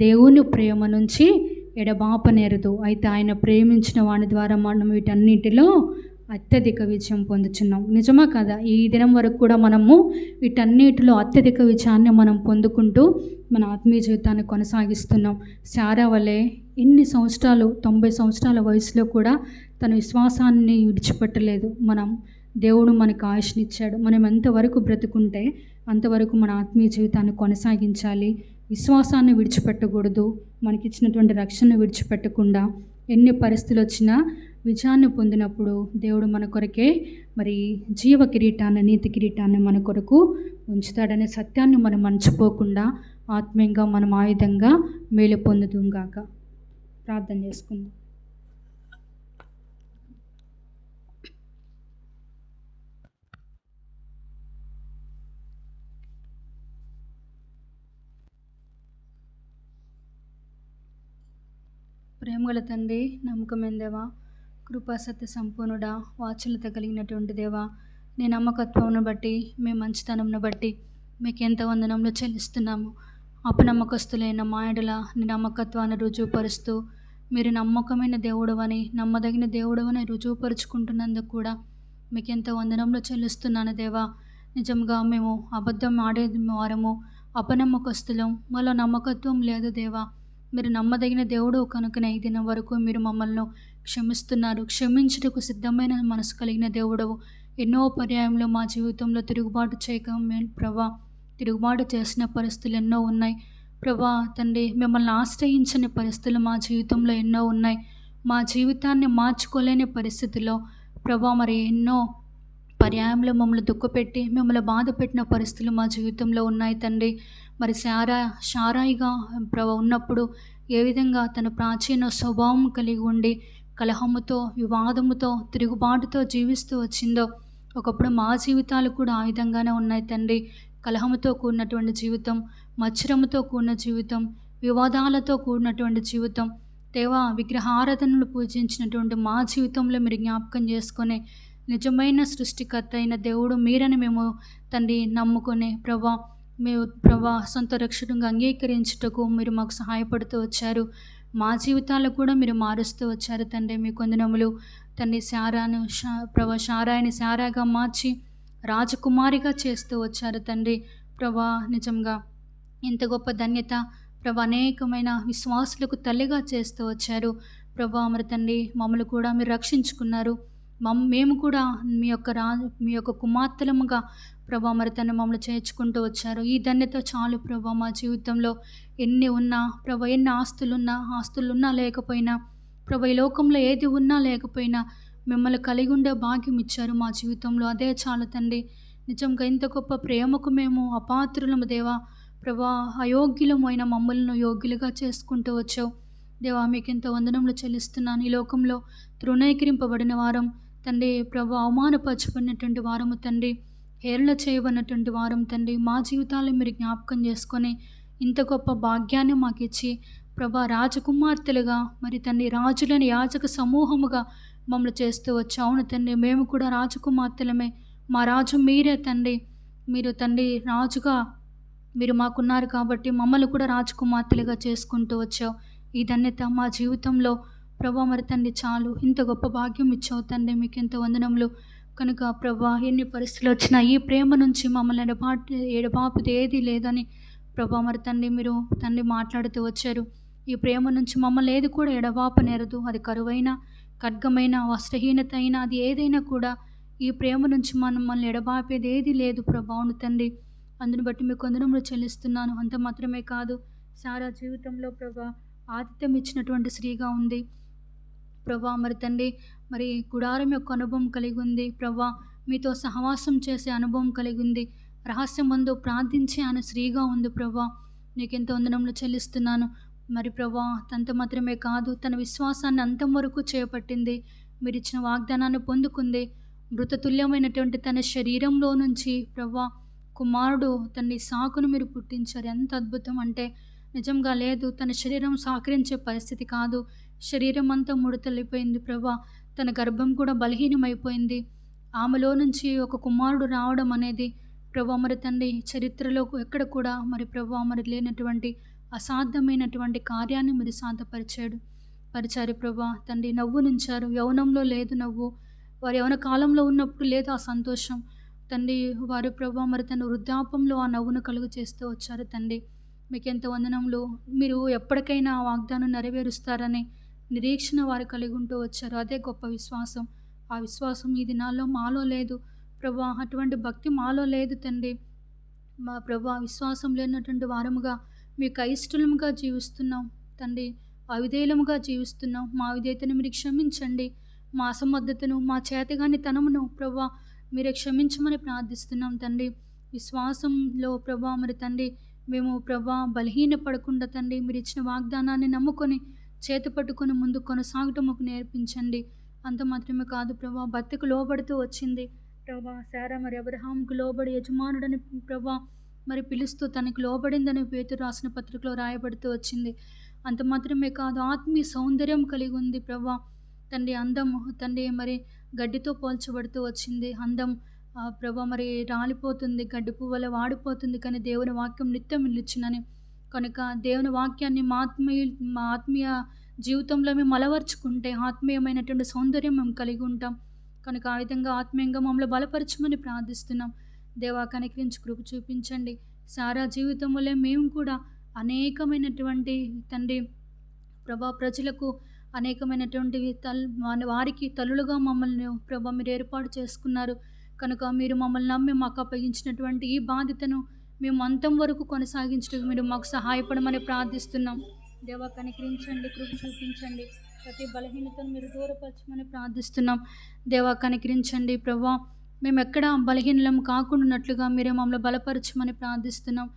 దేవుని ప్రేమ నుంచి ఎడబాపనేరదు. అయితే ఆయన ప్రేమించిన వాని ద్వారా మనం వీటన్నిటిలో అత్యధిక విజయం పొందుతున్నాం. నిజమా కదా? ఈ దినం వరకు కూడా మనము వీటన్నిటిలో అత్యధిక విజయాన్ని మనం పొందుకుంటూ మన ఆత్మీయ జీవితాన్ని కొనసాగిస్తున్నాం. శారా వలె ఎన్ని సంవత్సరాలు, 90 సంవత్సరాల వయసులో కూడా తన విశ్వాసాన్ని విడిచిపెట్టలేదు. దేవుడు మనకు ఆయుష్నిచ్చాడు. మనం ఎంతవరకు బ్రతుకుంటే అంతవరకు మన ఆత్మీయ జీవితాన్ని కొనసాగించాలి. విశ్వాసాన్ని విడిచిపెట్టకూడదు. మనకిచ్చినటువంటి రక్షణ విడిచిపెట్టకుండా ఎన్ని పరిస్థితులు వచ్చినా విజయాన్ని పొందినప్పుడు దేవుడు మన కొరకే మరి జీవ కిరీటాన్ని, నీతి కిరీటాన్ని మన కొరకు ఉంచుతాడనే సత్యాన్ని మనం మర్చిపోకుండా ఆత్మీయంగా మనం ఆయుధంగా మేలు పొందుదాం గాక. ప్రార్థన చేసుకుందాం. ప్రేమగల తండ్రి, నమ్మకమైన దేవా, కృపా సత్య సంపూర్ణుడా, వాత్సల్యత కలిగినటువంటి దేవా, నీ నమ్మకత్వమును బట్టి, మీ మంచితనమును బట్టి మీకు ఎంత వందనములు చెల్లిస్తున్నాము. అపనమ్మకస్తులైన మా యెడల నీ నమ్మకత్వాన్ని రుజువుపరుస్తూ, మీరు నమ్మకమైన దేవుడవని, నమ్మదగిన దేవుడవని రుజువుపరుచుకుంటున్నందుకు కూడా మీకు ఎంత వందనములు చెల్లిస్తున్నాను దేవా. నిజంగా మేము అబద్ధం ఆడేది వారము, అపనమ్మకస్తులం, మాలో నమ్మకత్వం లేదు దేవా. మీరు నమ్మదగిన దేవుడు కనుకనే ఈ దినం వరకు మీరు మమ్మల్ని క్షమిస్తున్నారు. క్షమించుటకు సిద్ధమైన మనసు కలిగిన దేవుడవు. ఎన్నో పర్యాయంలో మా జీవితంలో తిరుగుబాటు చేయక ప్రభా, తిరుగుబాటు చేసిన పరిస్థితులు ఎన్నో ఉన్నాయి ప్రభా. తండ్రి, మిమ్మల్ని ఆశ్రయించని పరిస్థితులు మా జీవితంలో ఎన్నో ఉన్నాయి. మా జీవితాన్ని మార్చుకోలేని పరిస్థితుల్లో ప్రభా, మరి ఎన్నో పర్యాయంలో మమ్మల్ని దుఃఖపెట్టి మిమ్మల్ని బాధ పెట్టిన పరిస్థితులు మా జీవితంలో ఉన్నాయి తండ్రి. మరి షారాయిగా ప్రభా ఉన్నప్పుడు ఏ విధంగా తన ప్రాచీన స్వభావం కలిగి ఉండి కలహముతో, వివాదముతో, తిరుగుబాటుతో జీవిస్తూ వచ్చిందో, ఒకప్పుడు మా జీవితాలు కూడా ఆ విధంగానే ఉన్నాయి తండ్రి. కలహముతో కూడినటువంటి జీవితం, మత్సరముతో కూడిన జీవితం, వివాదాలతో కూడినటువంటి జీవితం, దేవా విగ్రహారాధనలు పూజించినటువంటి మా జీవితంలో మీరు జ్ఞాపకం చేసుకొని, నిజమైన సృష్టికర్త అయిన దేవుడు మీరని మేము తండ్రి నమ్ముకొని ప్రభా సొంత రక్షకుడిగా అంగీకరించుటకు మీరు మాకు సహాయపడుతూ వచ్చారు. మా జీవితాలు కూడా మీరు మారుస్తూ వచ్చారు తండ్రి. మీ కొందనములు తండ్రి. షారాయిని శారాగా మార్చి రాజకుమారిగా చేస్తూ వచ్చారు తండ్రి. ప్రభా, నిజంగా ఇంత గొప్ప ధన్యత ప్రభా అనేకమైన విశ్వాసులకు తల్లిగా చేస్తూ వచ్చారు ప్రభా. మరి తండ్రి, మమ్మల్ని కూడా మీరు రక్షించుకున్నారు. మేము కూడా మీ యొక్క కుమార్తెలముగా ప్రభా మరి తను మమ్మల్ని చేర్చుకుంటూ వచ్చారు. ఈ ధన్యత చాలు ప్రభా. మా జీవితంలో ఎన్ని ఉన్నా ప్రభా, ఎన్ని ఆస్తులున్నా లేకపోయినా ప్రభా, ఈ లోకంలో ఏది ఉన్నా లేకపోయినా మిమ్మల్ని కలిగి ఉండే భాగ్యం ఇచ్చారు మా జీవితంలో. అదే చాలు తండ్రి. నిజంగా ఇంత గొప్ప ప్రేమకు మేము అపాత్రులము దేవా. ప్రభా, అయోగ్యులమైన మమ్మల్ని యోగ్యులుగా చేసుకుంటూ వచ్చావు దేవా. మీకు ఎంత వందనములు చెల్లిస్తున్నాను. ఈ లోకంలో తృణీకరింపబడిన వారం తండ్రి ప్రభా, అవమానపరచబడినటువంటి వారము తండ్రి, హేళన చేయబడినటువంటి వారం తండ్రి. మా జీవితాలను మీరు జ్ఞాపకం చేసుకొని ఇంత గొప్ప భాగ్యాన్ని మాకు ఇచ్చి ప్రభా, రాజకుమార్తెలుగా మరి తండ్రి, రాజులని యాజక సమూహముగా మమ్మల్ని చేస్తూ వచ్చావు. అవును తండ్రి, మేము కూడా రాజకుమార్తెలమే. మా రాజు మీరే తండ్రి. మీరు తండ్రి రాజుగా మీరు మాకున్నారు కాబట్టి మమ్మల్ని కూడా రాజకుమార్తెలుగా చేసుకుంటూ వచ్చావు. ఈ ధన్యత మా జీవితంలో ప్రభా మరి తండ్రి చాలు. ఇంత గొప్ప భాగ్యం ఇచ్చావు తండ్రి. మీకు ఎంత వందనములు. కనుక ప్రభా, ఎన్ని పరిస్థితులు వచ్చినా ఈ ప్రేమ నుంచి మమ్మల్ని ఎడబాపుది ఏది లేదని ప్రభా మరి తండ్రి మీరు తండ్రి మాట్లాడుతూ వచ్చారు. ఈ ప్రేమ నుంచి మమ్మల్ని ఏది కూడా ఎడబాపనేరదు. అది కరువైన, ఖడ్గమైన, వస్త్రహీనత అయినా, అది ఏదైనా కూడా ఈ ప్రేమ నుంచి మమ్మల్ని ఎడబాపేది ఏది లేదు ప్రభా. అవును తండ్రి, అందుని బట్టి మీకు వందనములు చెల్లిస్తున్నాను. అంత మాత్రమే కాదు, సారా జీవితంలో ప్రభా ఆతిథ్యం ఇచ్చినటువంటి స్త్రీగా ఉంది ప్రభా. మరి తండ్రి, మరి గుడారం యొక్క అనుభవం కలిగి ఉంది ప్రభా. మీతో సహవాసం చేసే అనుభవం కలిగి ఉంది. రహస్యం ముందు ప్రార్థించే ఆయన స్త్రీగా ఉంది ప్రభా. నీకెంతో వందనములు చెల్లిస్తున్నాను. మరి ప్రభా, అంత మాత్రమే కాదు, తన విశ్వాసాన్ని అంతం వరకు చేపట్టింది. మీరు ఇచ్చిన వాగ్దానాన్ని పొందుకుంది. మృతతుల్యమైనటువంటి తన శరీరంలో నుంచి ప్రభా కుమారుడు తన సాకును మీరు పుట్టించారు. ఎంత అద్భుతం అంటే నిజంగా లేదు, తన శరీరం సహకరించే పరిస్థితి కాదు. శరీరం అంతా ముడతలిపోయింది ప్రభా. తన గర్భం కూడా బలహీనమైపోయింది. ఆమెలో నుంచి ఒక కుమారుడు రావడం అనేది ప్రభా మరి తండ్రి చరిత్రలో ఎక్కడ కూడా మరి ప్రభా మరి లేనటువంటి అసాధ్యమైనటువంటి కార్యాన్ని మీరు పరిచారు ప్రభా. తండ్రి నవ్వు నుంచారు. యవ్వనంలో లేదు నవ్వు, వారి యవ్వన కాలంలో ఉన్నప్పుడు లేదు ఆ సంతోషం తండ్రి. వారు ప్రభా మరి తన వృద్ధాపంలో ఆ నవ్వును కలుగు చేస్తూ వచ్చారు తండ్రి. మీకు ఎంత వందనములు. మీరు ఎప్పటికైనా ఆ వాగ్దానం నెరవేరుస్తారని నిరీక్షణ వారు కలిగి ఉంటూ వచ్చారు. అదే గొప్ప విశ్వాసం. ఆ విశ్వాసం ఈ దినాల్లో మాలో లేదు ప్రభా. అటువంటి భక్తి మాలో లేదు తండ్రి. మా ప్రభా, విశ్వాసం లేనటువంటి వారముగా మీకు అయిష్టముగా జీవిస్తున్నాం తండ్రి. అవిధేయులముగా జీవిస్తున్నాం. మా విధేయతను మీరు క్షమించండి. మా అసమర్థతను, మా చేతగాని తనమును ప్రభా మీరే క్షమించమని ప్రార్థిస్తున్నాం తండ్రి. విశ్వాసంలో ప్రభా మరి తండ్రి మేము ప్రభా బలహీనపడకుండా తండ్రి మీరు ఇచ్చిన వాగ్దానాన్ని నమ్ముకొని చేతి పట్టుకొని ముందు కొనసాగటం మాకు నేర్పించండి. అంత మాత్రమే కాదు ప్రభా, భర్తకు లోబడుతూ వచ్చింది ప్రభా. శారా మరి అబ్రహాంకు లోబడి యజమానుడని ప్రభా మరి పిలుస్తూ తనకు లోబడిందని పేతురు రాసిన పత్రికలో రాయబడుతూ వచ్చింది. అంత మాత్రమే కాదు ఆత్మీయ సౌందర్యం కలిగి ఉంది ప్రభా. తండ్రి అందము తండ్రి మరి గడ్డితో పోల్చబడుతూ వచ్చింది. అందం ప్రభా మరి రాలిపోతుంది, గడ్డి పువ్వుల వాడిపోతుంది, కానీ దేవుని వాక్యం నిత్యం నిలుచునని. కనుక దేవుని వాక్యాన్ని మా ఆత్మీయ జీవితంలో మేము అలవర్చుకుంటే ఆత్మీయమైనటువంటి సౌందర్యం మేము కలిగి ఉంటాం. కనుక ఆ విధంగా ఆత్మీయంగా మమ్మల్ని బలపరచమని ప్రార్థిస్తున్నాం. దేవా కనికరించి కృప చూపించండి. సారా జీవితంలో మేము కూడా అనేకమైనటువంటి తండ్రి ప్రభా ప్రజలకు అనేకమైనటువంటి వారికి తల్లులుగా మమ్మల్ని ప్రభా మీరు ఏర్పాటు చేసుకున్నారు. కనుక మీరు మమ్మల్ని నమ్మి మాకు అప్పగించినటువంటి ఈ బాధ్యతను మేము అంతం వరకు కొనసాగించడానికి మీరు మాకు సహాయపడమని ప్రార్థిస్తున్నాం. దేవా కనికరించండి, కృప చూపించండి. ప్రతి బలహీనతను మీరు దూరపరచమని ప్రార్థిస్తున్నాం. దేవా కనికరించండి ప్రభా. మేము ఎక్కడ బలహీనలం కాకుండానట్లుగా మీరే మమ్మల్ని బలపరచమని ప్రార్థిస్తున్నాం.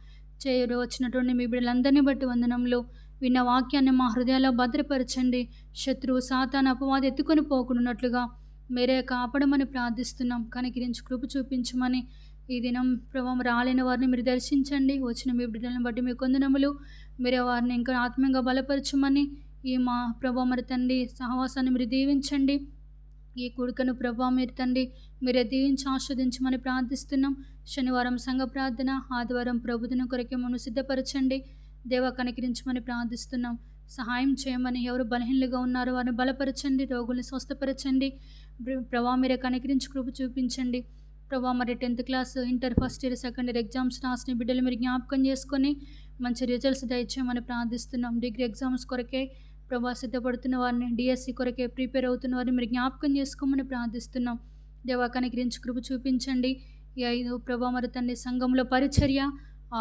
చేయరు వచ్చినటువంటి మీ బిడ్డలందరినీ బట్టి వందనంలో విన్న వాక్యాన్ని మా హృదయాల్లో భద్రపరచండి. శత్రువు సాతాను అపవాది ఎత్తుకొని పోకుండానట్లుగా మీరే కాపాడమని ప్రార్థిస్తున్నాం. కనికరించి కృప చూపించమని ఈ దినం ప్రభావం రాలేని వారిని మీరు దర్శించండి. వచ్చిన మీ బిడ్డలను బట్టి మీ కొందనములు మీరే వారిని ఇంకా ఆత్మీయంగా బలపరచమని ఈ మా ప్రభా మరి తండ్రి సహవాసాన్ని మీరు దీవించండి. ఈ కూడికను ప్రభా మీరు తండ్రి మీరే దీవించి ఆస్వాదించమని ప్రార్థిస్తున్నాం. శనివారం సంఘ ప్రార్థన, ఆదివారం ప్రభుదిన కొరకే మమ్మల్ని సిద్ధపరచండి. దేవా కనికరించమని ప్రార్థిస్తున్నాం. సహాయం చేయమని ఎవరు బలహీనలుగా ఉన్నారో వారిని బలపరచండి, రోగుల్ని స్వస్థపరచండి. ప్రభా మీరే కనికరించి కృప చూపించండి. ప్రభా మరి 10th class, inter first year, second year exams రాసిన బిడ్డలు మీరు జ్ఞాపకం చేసుకొని మంచి రిజల్ట్స్ దయచేయమని ప్రార్థిస్తున్నాం. డిగ్రీ ఎగ్జామ్స్ కొరకే ప్రభా సిద్ధపడుతున్న వారిని, డిఎస్సి కొరకే ప్రిపేర్ అవుతున్న వారిని మీరు జ్ఞాపకం చేసుకోమని ప్రార్థిస్తున్నాం. దేవా కనికరించి కృప చూపించండి. ఈ 5 ప్రభా మరి తండ్రి సంఘంలో పరిచర్య,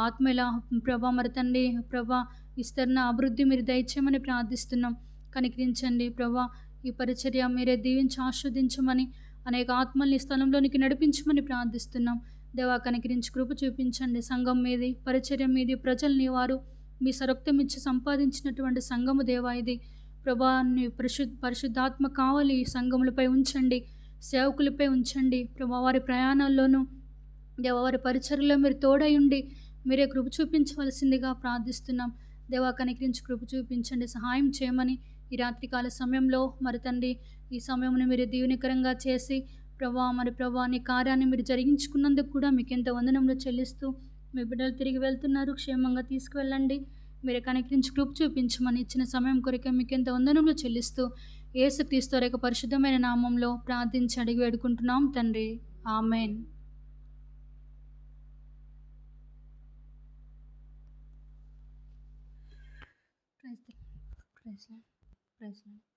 ఆత్మల ప్రభా మరి తండ్రి ప్రభా విస్తరణ అభివృద్ధి మీరు దయచేయమని ప్రార్థిస్తున్నాం. కనికరించండి ప్రభా. ఈ పరిచర్య మీరే దీవించి ఆస్వాదించమని, అనేక ఆత్మల్ని స్థలంలోనికి నడిపించమని ప్రార్థిస్తున్నాం. దేవా కనికరించి కృప చూపించండి. సంఘం మీది, పరిచర్య మీది, ప్రజల్ని వారు మీ సరక్తం ఇచ్చి సంపాదించినటువంటి సంఘము దేవా ఇది ప్రభా. పరిశుద్ధాత్మ కావాలి ఈ సంఘములపై ఉంచండి, సేవకులపై ఉంచండి ప్రభా. వారి ప్రయాణాల్లోనూ దేవా వారి పరిచర్యలో మీరు తోడయుండి మీరే కృప చూపించవలసిందిగా ప్రార్థిస్తున్నాం. దేవా కనికరించి కృప చూపించండి, సహాయం చేయమని ఈ రాత్రికాల సమయంలో మరి తండ్రి ఈ సమయంలో మీరు దీవెనకరంగా చేసి ప్రభా నీ కార్యాన్ని మీరు జరిగించుకున్నందుకు కూడా మీకు ఎంత వందనంలో చెల్లిస్తూ మీ బిడ్డలు తిరిగి వెళ్తున్నారు, క్షేమంగా తీసుకువెళ్ళండి. మీరు కనికరించి కృప చూపించమని ఇచ్చిన సమయం కొరకే మీకు ఎంత వందనంలో చెల్లిస్తూ యేసుక్రీస్తు యొక్క పరిశుద్ధమైన నామంలో ప్రార్థించి అడిగి వేడుకుంటున్నాం తండ్రి. ఆమెన్. Praise lord.